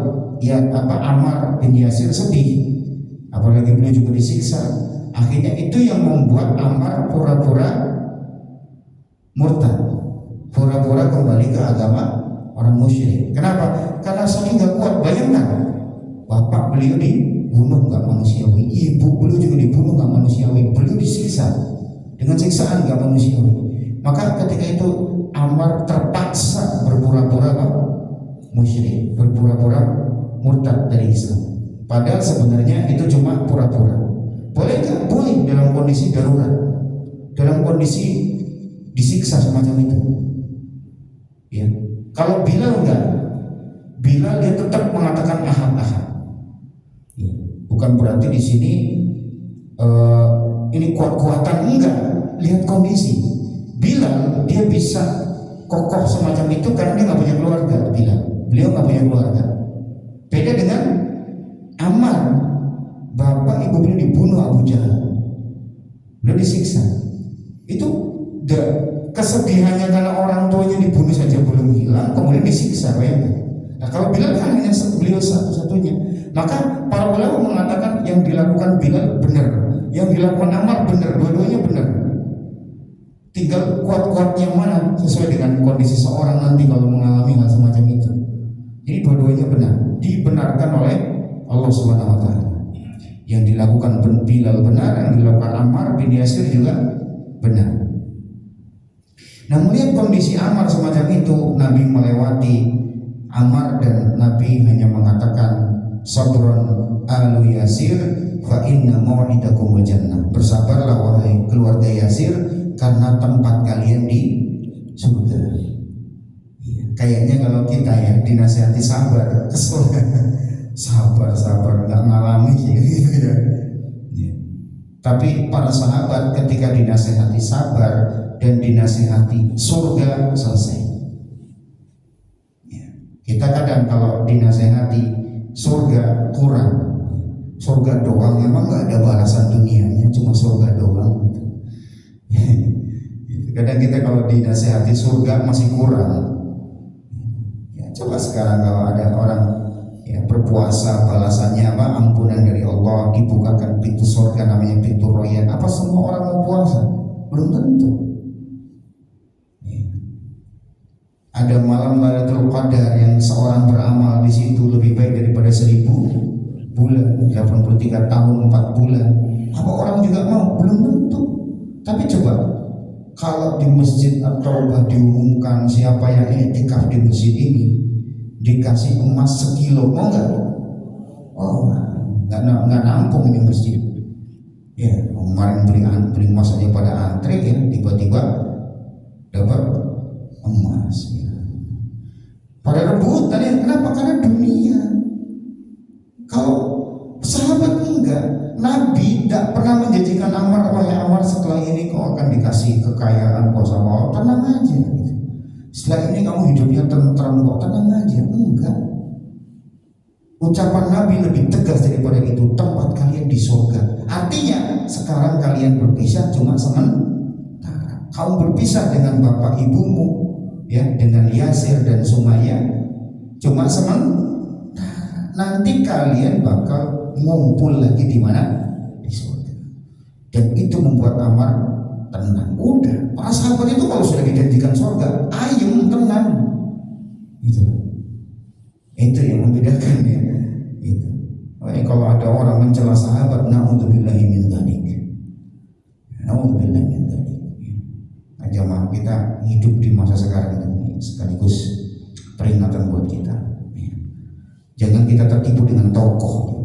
Ammar bin Yasir sedih, apalagi beliau juga disiksa. Akhirnya itu yang membuat Ammar pura-pura murtad, pura-pura kembali ke agama orang musyrik. Kenapa? Karena saking gak kuat. Bayangkan, bapak beliau dibunuh gak manusiawi, ibu beliau juga dibunuh gak manusiawi, beliau disiksa dengan siksaan gak manusiawi. Maka ketika itu Ammar terpaksa berpura-pura musyrik, berpura-pura murtad dari Islam. Padahal sebenarnya itu cuma pura-pura. Boleh nggak? Boleh dalam kondisi darurat, dalam kondisi disiksa semacam itu. Ya. Kalau Bilal enggak, Bilal dia tetap mengatakan ahad. Ya. Bukan berarti di sini ini kuat-kuatan, enggak. Lihat kondisi. Bilal dia bisa kokoh semacam itu karena dia nggak punya keluarga. Beliau nggak punya keluarga. Beda dengan Ammar, bapak ibu beliau dibunuh Abu Jahal, beliau disiksa. Itu kesedihannya karena orang tuanya dibunuh saja belum hilang, kemudian disiksa. Nah, kalau Bilal kan hanya beliau satu-satunya. Maka para ulama mengatakan yang dilakukan Bilal benar, yang dilakukan Ammar benar, dua-duanya benar. Tinggal kuat-kuatnya mana sesuai dengan kondisi seorang nanti kalau mengalami hal semacam itu. Jadi dua-duanya benar, dibenarkan oleh Allah Subhanahu wa taala. Yang dilakukan Bilal benar, yang dilakukan Ammar bin Yasir juga benar. Nah, melihat kondisi Ammar semacam itu, Nabi melewati Ammar dan Nabi hanya mengatakan sabrun alu Yasir fa inna mau'idakumul jannah. Bersabarlah wahai keluarga Yasir, karena tempat kalian di surga. Ya, kayaknya kalau kita ya dinasihati sabar, kesel. sabar nggak ngalami gitu ya. Ya. Tapi para sahabat ketika dinasihati sabar dan dinasihati surga, selesai. Ya. Kita kadang kalau dinasihati surga kurang, surga doang, memang nggak ada balasan dunianya, cuma surga doang. Kadang kita kalau dinasihati surga masih kurang. Ya, coba sekarang kalau ada orang berpuasa, balasannya apa? Ampunan dari Allah, dibukakan pintu surga namanya pintu royan. Apa semua orang mau puasa? Belum tentu. Ya. Ada malam Lailatul Qadar yang seorang beramal di situ lebih baik daripada 1000 bulan, 83 tahun 4 bulan. Apa orang juga mau? Belum tentu. Tapi coba kalau di masjid At-Taubah diumumkan siapa yang i'tikaf di masjid ini dikasih emas 1 kilo, mau nggak? Oh, nggak nampung ini masjid. Ya, kemarin beli emas aja pada antre ya, tiba-tiba dapat emas. Ya. Pada rebutan ya, kenapa? Karena dunia. Kalau sahabat enggak, Nabi tidak pernah menjanjikan Ammar, wahai Ammar setelah ini kau akan dikasih kekayaan kau sama Allah, tenang aja gitu. Setelah ini kamu hidupnya tentram kok, tenang aja. Enggak. Ucapan Nabi lebih tegas daripada itu, tempat kalian di surga. Artinya sekarang kalian berpisah cuma sementara. Kamu berpisah dengan bapak ibumu, ya, dengan Yasir dan Sumayyah cuma sementara. Nanti kalian bakal ngumpul lagi di mana? Di surga. Dan itu membuat Ammar tenang. Udah, para sahabat itu kalau sudah dijanjikan surga, ayem, tenang. Gitu. Itu yang membedakan ya. Itu. Makanya kalau ada orang mencela sahabat, naudzubillahi min dzalik. Naudzubillahi min dzalik. Nah, jamaah kita hidup di masa sekarang ini sekaligus peringatan buat kita. Jangan kita tertipu dengan tokoh.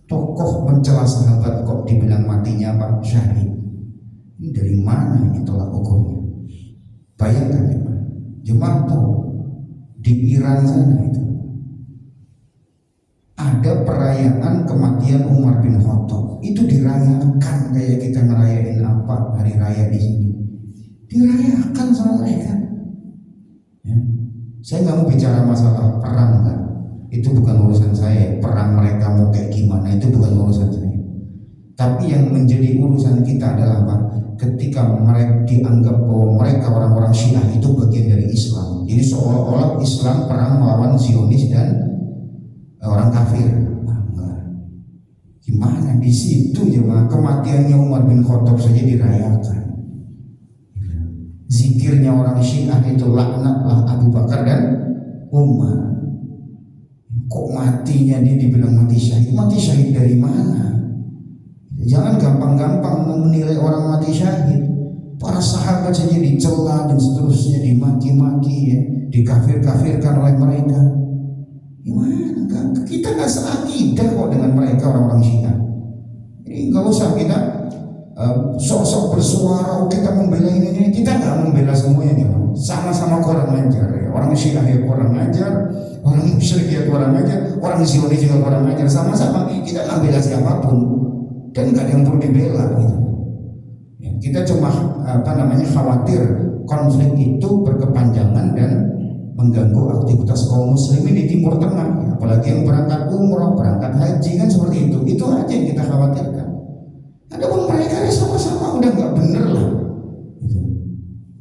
Tokoh mencela sahabat kok dibilang matinya apa? Syahid. Ini dari mana ini tolak ukurnya? Bayangkan jemaah tahu di Iran sana itu ada perayaan kematian Umar bin Khattab. Itu dirayakan kayak kita ngerayain apa hari raya di sini. Dirayakan sama mereka. Ya. Saya nggak mau bicara masalah perang kan. Itu bukan urusan saya. Perang mereka mau kayak gimana itu bukan urusan saya. Tapi yang menjadi urusan kita adalah apa? Ketika mereka dianggap bahwa mereka orang-orang Syiah itu bagian dari Islam. Jadi seolah-olah Islam perang melawan Zionis dan orang kafir. Nah, enggak. Gimana di situ ya, kematiannya Umar bin Khattab saja dirayakan. Zikirnya orang Syiah itu laknatlah Abu Bakar dan Umar. Kok matinya dia dibilang mati syahid? Mati syahid dari mana? Jangan gampang-gampang menilai orang mati syahid. Para sahabat saja dicela dan seterusnya, dimaki-maki ya, dikafir-kafirkan oleh mereka. Gimana? Kita nggak seakidah kok dengan mereka orang-orang Syiah. Jadi nggak usah kita sok-sok bersuara kita membela ini. Kita nggak membela semuanya. Sama-sama kurang ajar ya. Orang Syiah ya kurang ajar, orang musyrik ya kurang ajar, orang Zionis juga kurang ajar. Sama-sama kita nggak bela siapapun dan nggak ada yang perlu dibela gitu. Ya, kita cuma khawatir konflik itu berkepanjangan dan mengganggu aktivitas kaum muslimin di Timur Tengah, ya, apalagi yang berangkat umroh, berangkat haji kan seperti itu. Itu aja yang kita khawatirkan. Adapun mereka ya sama-sama udah nggak bener lah. Gitu.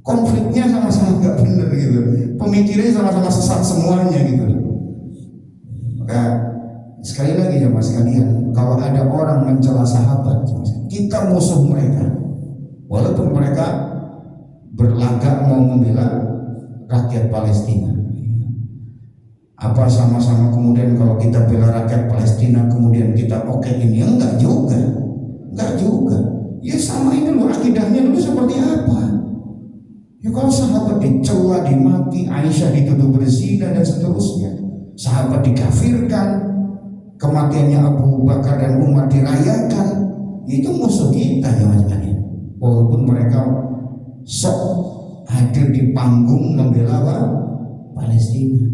Konfliknya sama-sama nggak bener gitu. Pemikirannya sama-sama sesat semuanya gitu. Maka sekali lagi ya mas kalian, kalau ada orang mencela sahabat, kita musuh mereka. Walaupun mereka berlagak mau membela rakyat Palestina. Apa sama-sama kemudian kalau kita bela rakyat Palestina kemudian kita oke ini? Enggak juga. Enggak juga. Ya sama ini dulu akidahnya dulu seperti apa? Ya kalau sahabat dicela, dimaki, Aisyah dituduh berzina dan seterusnya, sahabat dikafirkan, kematiannya Abu Bakar dan Umar dirayakan, itu musuh kita ya mas-mas. Walaupun mereka sok hadir di panggung membela Palestina.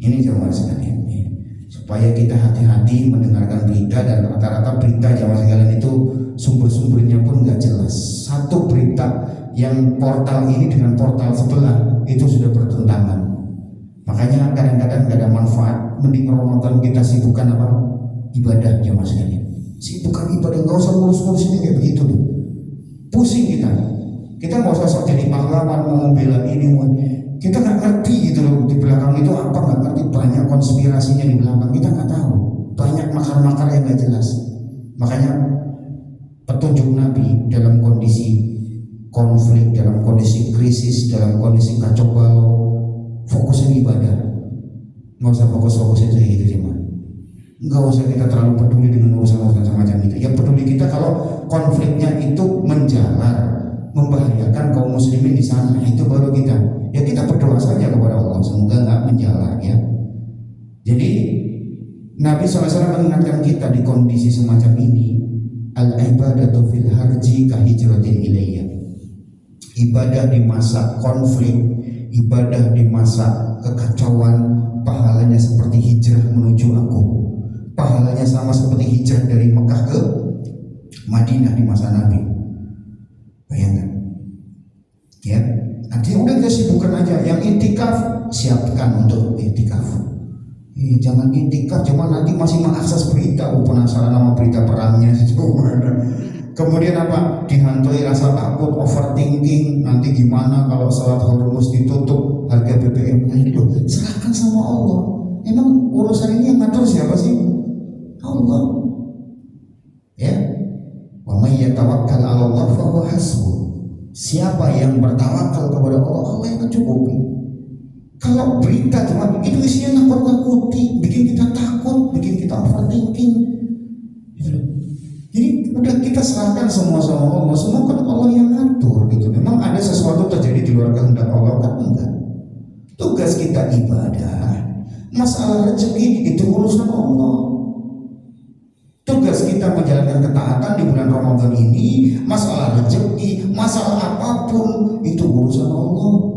Ini jamaah sekalian, supaya kita hati-hati mendengarkan berita, dan rata-rata berita jamaah sekalian itu sumber-sumbernya pun nggak jelas. Satu berita yang portal ini dengan portal sebelah itu sudah bertentangan. Makanya kadang-kadang nggak ada manfaat. Mending Ramadan kita sibukkan apa? Ibadah jamaah sekalian. Sibukkan ibadah, nggak usah ngurus-ngurus ini kayak begitu deh. Pusing kita. Kita nggak usah sok jadi pahlawan mau membela ini, kita nggak ngerti gitu loh di belakang itu apa, nggak ngerti, banyak konspirasinya di belakang kita nggak tahu, banyak makar-makar yang nggak jelas. Makanya petunjuk Nabi dalam kondisi konflik, dalam kondisi krisis, dalam kondisi kacau balau, fokusin ibadah, nggak usah fokus-fokusin kayak gitu cuma. Nggak usah kita terlalu peduli dengan urusan-urusan semacam itu. Yang peduli kita kalau konfliknya itu menjalar, membahayakan kaum muslimin di sana, itu baru kita berdoa saja kepada Allah semoga nggak menjalar ya. Jadi Nabi SAW mengingatkan kita di kondisi semacam ini, al-ibadatu fil harji ka hijratin ilayya. Ibadah di masa konflik, ibadah di masa kekacauan, pahalanya seperti hijrah menuju aku. Pahalanya sama seperti hijrah dari Mekah ke Madinah di masa Nabi. Bayangkan, ya. Artinya udah kita sibukkan aja. Yang intikaf siapkan untuk intikaf. Jangan intikaf cuma nanti masih mengakses berita, penasaran sama berita perangnya kemudian apa? Dihantui rasa takut, overthinking, nanti gimana kalau Selat Hormuz ditutup, harga BBM naik. Serahkan sama Allah. Emang urusan ini yang ngatur siapa sih? Allah. Ya. Wa may yatawakkal 'ala Allah fa huwa hasbuh. Siapa yang bertawakal kepada Allah, Allah yang mencukupi. Kalau berita cuma itu isinya nakut-nakuti, bikin kita takut, bikin kita overthinking. Jadi udah kita serahkan semua sama Allah. Semua kan Allah yang ngatur gitu. Memang ada sesuatu terjadi di luar kehendak Allah kan enggak. Tugas kita ibadah. Masalah rezeki itu urusan Allah. Tugas kita menjalankan ketaatan di bulan Ramadan ini, masalah rezeki, masalah apapun itu urusan Allah.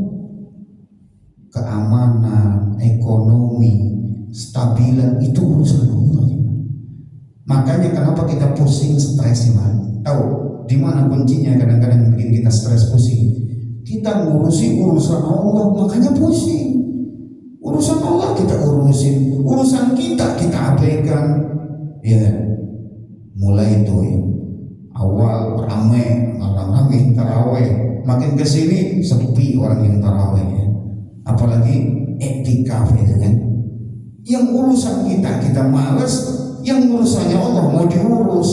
Keamanan, ekonomi, stabilan itu urusan Allah. Makanya kenapa kita pusing, stres, man? Tahu di mana kuncinya? Kadang-kadang bikin kita stres, pusing. Kita ngurusi urusan Allah, makanya pusing. Urusan Allah kita urusin, urusan kita abaikan. Ya, mulai itu ya. Awal ramai taraweh, makin kesini sepi orang yang taraweh ya. Apalagi etikaf itu kan. Yang urusan kita malas, yang urusannya Allah mau diurus,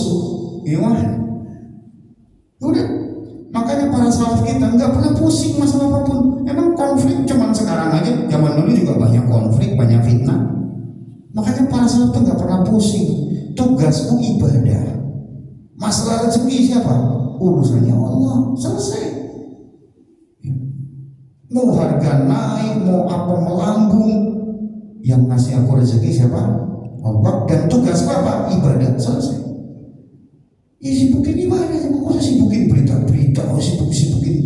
gimana? Udah, makanya para salaf kita nggak pernah pusing masalah apapun. Emang konflik cuman sekarang aja, zaman dulu juga banyak konflik, banyak fitnah. Makanya para salaf itu nggak pernah pusing. Tugasmu ibadah. Masalah rezeki siapa? Urusannya Allah, selesai. Mau harga naik, mau apa melambung, yang ngasih aku rezeki siapa? Allah. Dan tugas apa? Ibadah, selesai. Ya sibukin ibadah, jangan usah sibukin berita-berita, sibukin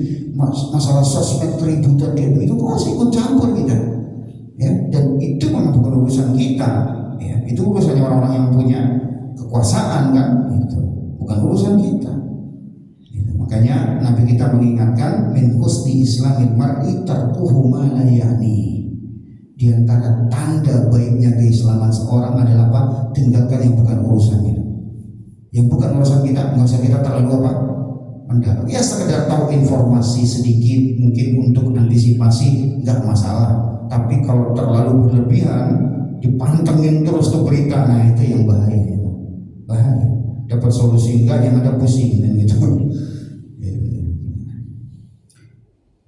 masalah sosmed keributan dia itu, kok usah ikut campur kita. Ya, dan itu memang bukan urusan kita. Ya, itu urusannya orang-orang yang punya kekuasaan kan, itu bukan urusan kita. Makanya Nabi kita mengingatkan min husni islamil mar'i tarkuhu ma la ya'ni. Di antara tanda baiknya keislaman seorang adalah apa? Tinggalkan yang bukan urusannya. Yang bukan urusan kita, nggak usah kita terlalu apa? Mendalam. Ya sekedar tahu informasi sedikit mungkin untuk antisipasi nggak masalah. Tapi kalau terlalu berlebihan, dipantengin terus tuh berita, nah itu yang bahaya. Bahaya. Dapat solusi enggak, yang ada pusing dan gitu.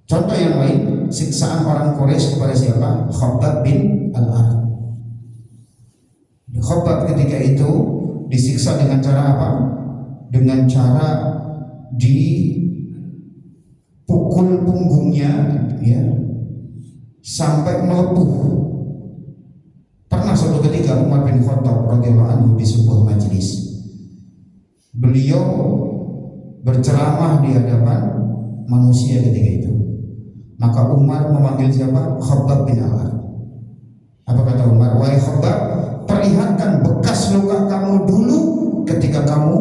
Contoh yang lain, siksaan orang Quraisy kepada siapa? Khabbab bin Al-Arat. Khabbab ketika itu disiksa dengan cara apa? Dengan cara dipukul punggungnya, ya, sampai melepuh. Pernah suatu ketika Umar bin Khattab radhiyallahu anhu di sebuah majelis, beliau berceramah di hadapan manusia ketika itu. Maka Umar memanggil siapa? Khabbab bin Al-Arat. Apa kata Umar? Wahai Khabbab, perlihatkan bekas luka kamu dulu ketika kamu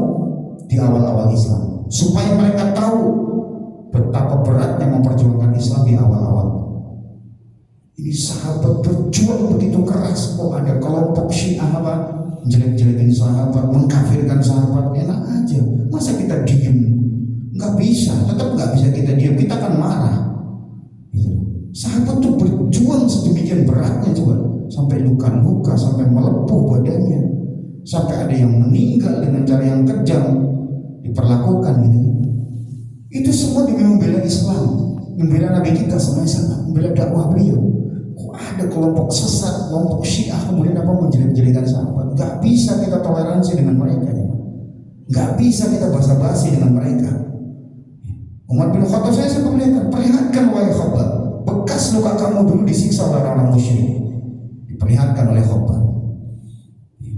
di awal-awal Islam, supaya mereka tahu betapa beratnya memperjuangkan Islam di awal-awal. Ini sahabat berjuang begitu keras, kok ada kelompok Syiah apa jelek-jelekin sahabat, mengkafirkan sahabat. Enak aja, masa kita diem? Nggak bisa, tetap nggak bisa kita diem, kita akan marah. Sahabat tuh berjuang sedemikian beratnya, coba sampai luka-luka, sampai melepuh badannya, sampai ada yang meninggal dengan cara yang kejam, diperlakukan gitu. Itu semua demi membela Islam, membela Nabi kita SAW, membela dakwah beliau. Kok ada kelompok sesat, kelompok Syiah kemudian apa menjelek-jelekan sahabat? Gak bisa kita toleransi dengan mereka, gak bisa kita basa-basi dengan mereka. Umar bin Khattab saya perlihatkan wahai Khabbab, bekas luka kamu dulu disiksa oleh orang musyrik, diperlihatkan oleh Khabbab.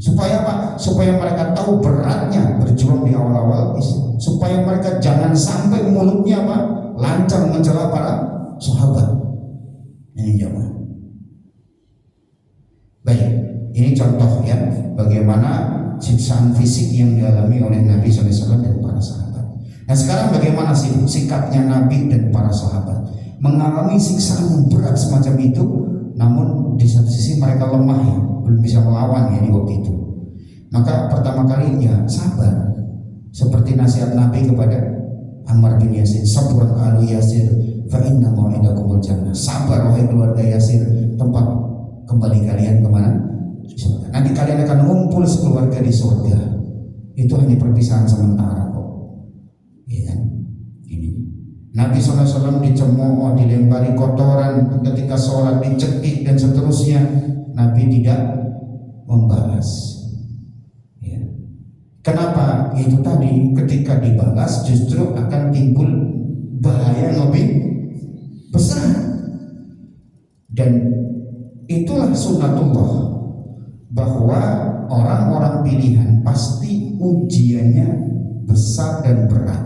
Supaya apa? Supaya mereka tahu beratnya berjuang di awal-awal Islam. Supaya mereka jangan sampai mulutnya apa? Lancar mencela para sahabat. Ini jamaah. Baik, ini contoh ya bagaimana siksaan fisik yang dialami oleh Nabi SAW dan para sahabat. Nah sekarang bagaimana sih sikapnya Nabi dan para sahabat mengalami siksaan yang berat semacam itu, namun di satu sisi mereka lemah ya, belum bisa melawan ya di waktu itu. Maka pertama kalinya sabar, seperti nasihat Nabi kepada Ammar bin Yasir, sabran alu Yasir fa inna mau'idakumul jannah. Sabar wahai keluarga Yasir, tempat kembali kalian kemana? Nanti kalian akan ngumpul sekeluarga di surga. Itu hanya perpisahan sementara kok. Ya kan? Ini. Nabi SAW dicemooh, dilempari kotoran ketika sholat, dicekik dan seterusnya. Nabi tidak membalas. Ya. Kenapa? Itu tadi, ketika dibalas justru akan timbul bahaya yang lebih besar. Dan itulah sunnatullah, bahwa orang-orang pilihan pasti ujiannya besar dan berat.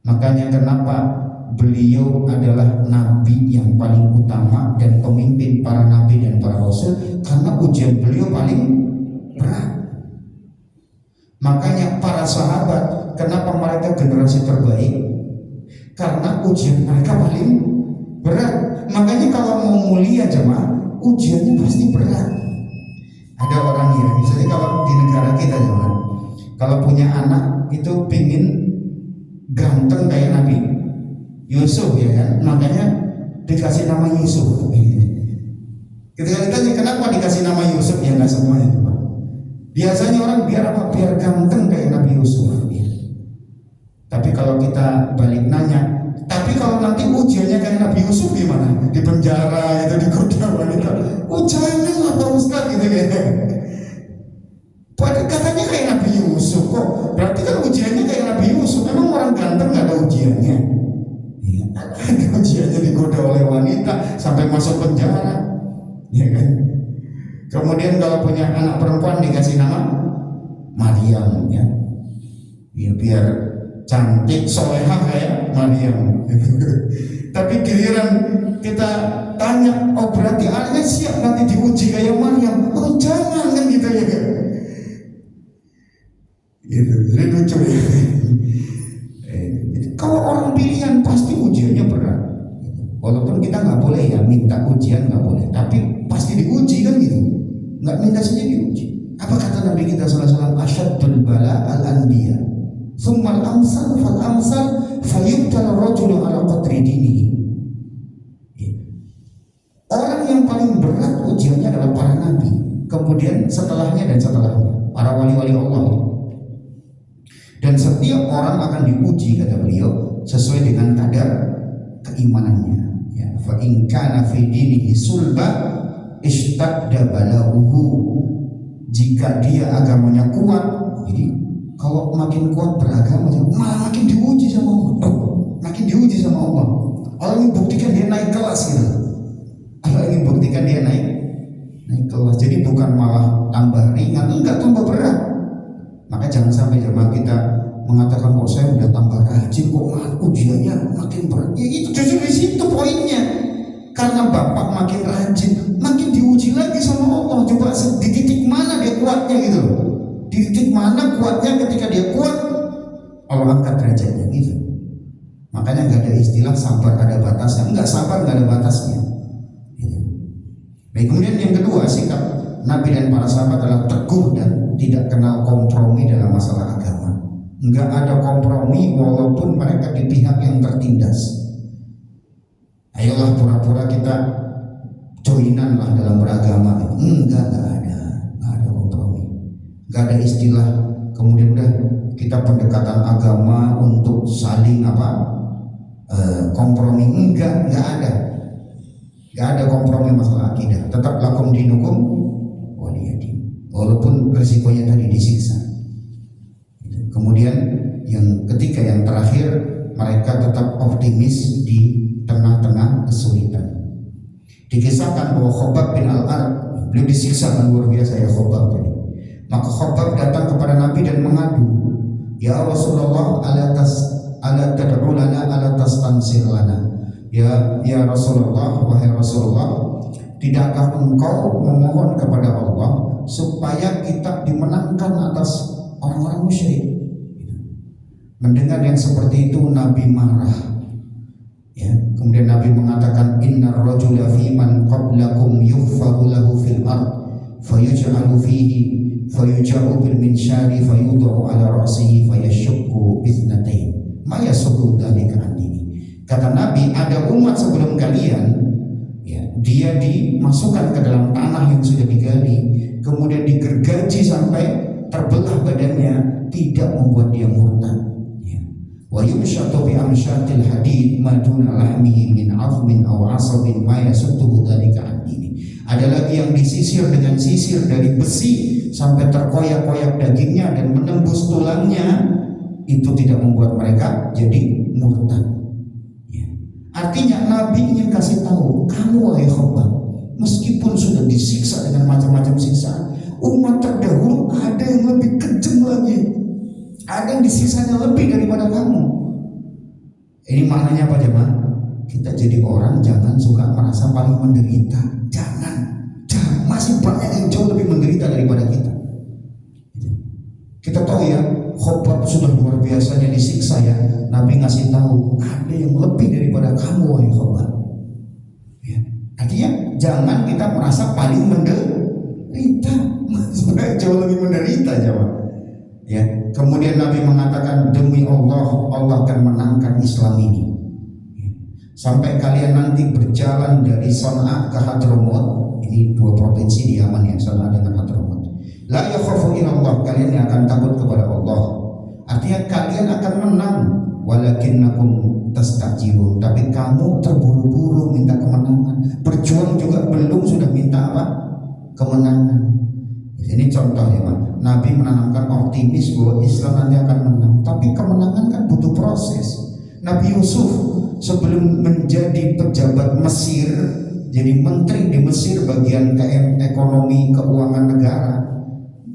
Makanya kenapa beliau adalah nabi yang paling utama dan pemimpin para nabi dan para rasul, karena ujian beliau paling berat. Makanya para sahabat, kenapa mereka generasi terbaik? Karena ujian mereka paling berat. Makanya kalau mau mulia jemaah, ujiannya pasti berat. Ada orang ya, misalnya kalau di negara kita jemaah, kalau punya anak itu pingin ganteng kayak Nabi Yusuf, ya kan? Makanya dikasih nama Yusuf. Ketika ditanya kenapa dikasih nama Yusuf, ya nggak semuanya. Biasanya orang biar apa? Biar ganteng kayak Nabi Yusuf. Tapi kalau kita balik nanya, tapi kalau nanti ujiannya kayak Nabi Yusuf gimana? Di penjara itu, digoda wanita. Jangan lah Pak Ustaz gitu ya. Padahal katanya kayak Nabi Yusuf kok. Berarti kan ujiannya kayak Nabi Yusuf. Memang orang ganteng nggak ada ujiannya. Ya, ada ujiannya digoda oleh wanita sampai masuk penjara, ya kan? Kemudian kalau punya anak perempuan dikasih nama Maryam, ya, biar cantik solehah kayak Maryam. Tapi giliran kita tanya, oh berarti anaknya siap nanti diuji kayak Maryam? Oh jangan kan gitu ya kan? Gitu, jadi lucu ya. Kalau orang pilihan pasti ujiannya berat. Walaupun kita nggak boleh ya minta ujian, nggak boleh, tapi pasti diuji kan gitu. Nggak minta saja diuji. Apa kata Nabi kita SAW? Asyaddul bala al-anbiya, thumma al-amsal fal-amsal fayubtal rajulu ala qadri dinihi. Orang yang paling berat ujiannya adalah para nabi, kemudian setelahnya dan setelahnya para wali-wali Allah. Dan setiap orang akan diuji, kata beliau, sesuai dengan kadar keimanannya. Ya, fa in kana fi dinihi sulba ishtadda balaghuhu. Jika dia agamanya kuat, jadi kalau makin kuat beragama, malah makin diuji sama Allah. Makin diuji sama Allah. Allah ingin buktikan dia naik kelas gitu. Allah ingin buktikan dia naik kelas. Jadi bukan malah tambah ringan, enggak, tambah berat. Maka jangan sampai jemaah kita mengatakan kok saya udah tambah rajin kok ujiannya makin berat. Ya itu justru di situ poinnya. Karena bapak makin rajin, makin diuji lagi sama Allah. Coba di titik mana dia kuatnya gitu. Di titik mana kuatnya, ketika dia kuat Allah angkat derajatnya gitu. Makanya nggak ada istilah sabar ada batasnya. Enggak, sabar nggak ada batasnya. Gitu. Baik, kemudian yang kedua, sikap Nabi dan para sahabat adalah teguh dan tidak kenal kompromi dalam masalah agama. Enggak ada kompromi walaupun mereka di pihak yang tertindas. Ayolah pura-pura kita joinan lah dalam beragama. Enggak ada kompromi. Enggak ada istilah kemudian udah kita pendekatan agama untuk saling kompromi. Enggak ada kompromi masalah akidah. Tetap lakum dinukum waliyadin. Walaupun resikonya tadi disiksa. Kemudian yang ketiga, yang terakhir, mereka tetap optimis di tengah-tengah kesulitan. Dikisahkan bahwa Khobab bin Al-Ard, beliau disiksa dengan luar biasa ya Khobab tadi. Maka Khobab datang kepada Nabi dan mengadu, ya Rasulullah, ala tad'u lana ala tastansir lana. Ya Rasulullah, wahai Rasulullah, tidakkah engkau memohon kepada Allah supaya kita dimenangkan atas orang-orang musyrik? Mendengar yang seperti itu Nabi marah. Ya, kemudian Nabi mengatakan, innar rajula fi man qablakum yughfaru lahu fil ard fayuj'alu fihi fayuj'alu bil minsyari fayudau ala ra'sihi fayashukku bithnatayn ma yasuddu dzalika an dini. Kata Nabi, ada umat sebelum kalian, ya, dia dimasukkan ke dalam tanah yang sudah digali, kemudian digergaji sampai terbelah badannya, tidak membuat dia murtad. Wa yumshatu bi amshatil hadid ma duna lahmihi min 'azmin aw 'asabin ma yasuddu dzalika an dini. Ada lagi yang disisir dengan sisir dari besi sampai terkoyak-koyak dagingnya dan menembus tulangnya, itu tidak membuat mereka jadi murtad. Ya. Artinya Nabi ingin kasih tahu, kamu wahai Khabbab, meskipun sudah disiksa dengan macam-macam siksaan, umat terdahulu ada yang lebih kejam lagi, ada yang disiksanya lebih daripada kamu. Ini maknanya apa jemaah? Kita jadi orang jangan suka merasa paling menderita. Jangan masih banyak yang jauh lebih menderita daripada kita. Kita tahu ya, Khabbab sudah luar biasanya disiksa ya. Nabi ngasih tahu ada yang lebih daripada kamu wahai Khabbab. Ya. Artinya jangan kita merasa paling menderita, masih jauh lebih menderita jemaah. Ya. Kemudian Nabi mengatakan, demi Allah, Allah akan menangkan Islam ini. Ya. Sampai kalian nanti berjalan dari Son'a ke Hadramut. Ini dua provinsi di Yaman yang Son'a dengan Hadramut. La yakhafu illallah, kalian yang akan takut kepada Allah. Artinya kalian akan menang. Walakinnakum tastajirun, tapi kamu terburu-buru minta kemenangan. Berjuang juga belum sudah minta apa? Kemenangan. Ini contoh ya Pak. Nabi menanamkan optimis bahwa Islam nanti akan menang. Tapi kemenangan kan butuh proses. Nabi Yusuf sebelum menjadi pejabat Mesir, jadi menteri di Mesir bagian ekonomi keuangan negara,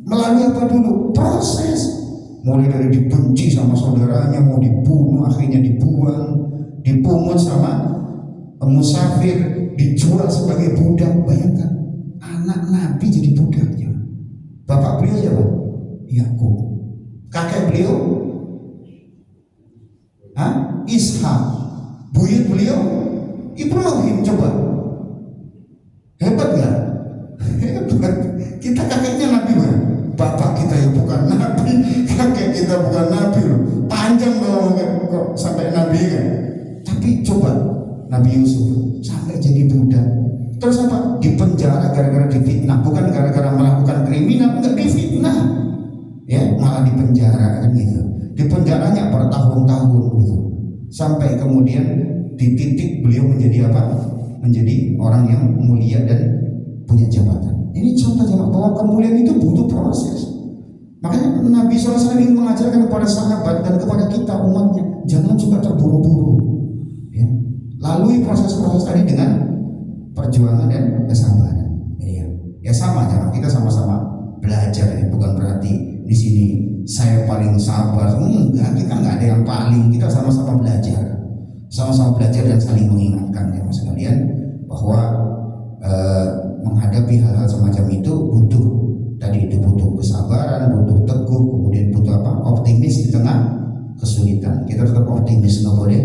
melalui apa dulu? Proses. Mulai dari dibenci sama saudaranya, mau dibunuh, akhirnya dibuang, dipungut sama musafir, dijual sebagai budak. Bayangkan, anak Nabi jadi budaknya. Bapak beliau siapa? Yakub. Kakek beliau Ishak. Buyut beliau Ibrahim. Coba, hebat gak? Hebat. Kita kakeknya Nabi kan? Bapak kita ya bukan Nabi, kakek kita bukan Nabi loh. Panjang kalau kok sampai Nabi kan. Tapi coba Nabi Yusuf sampai jadi budak. Terus apa? Dipenjara gara-gara difitnah, bukan gara-gara melakukan kriminal, enggak, difitnah. Ya, malah dipenjara kan gitu. Dipenjaranya bertahun-tahun gitu. Sampai kemudian di titik beliau menjadi apa? Menjadi orang yang mulia dan punya jabatan. Ini contoh jemaah bahwa kemuliaan itu butuh proses. Makanya Nabi SAW ingin mengajarkan kepada sahabat dan kepada kita umatnya, jangan suka terburu-buru. Ya. Lalui proses-proses tadi dengan perjuangan dan kesabaran. Ya sama jemaah, kita sama-sama belajar ya. Bukan berarti di sini saya paling sabar. Enggak, kita nggak ada yang paling. Kita sama-sama belajar, sama-sama belajar dan saling mengingatkan ya mas sekalian bahwa menghadapi hal-hal semacam itu butuh kesabaran, butuh teguh, kemudian butuh apa? Optimis di tengah kesulitan. Kita tetap optimis, nggak boleh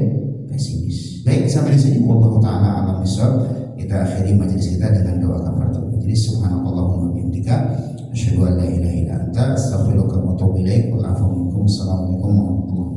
pesimis. Baik, sampai di sini wallahu taala alam bisawab. Kita akhiri majelis kita dengan doa kafaratul majelis. Subhanakallahumma wa bihamdika asyhadu an la ilaha illa anta astaghfiruka wa atubu ilaik. Assalamualaikum warahmatullahi wabarakatuh.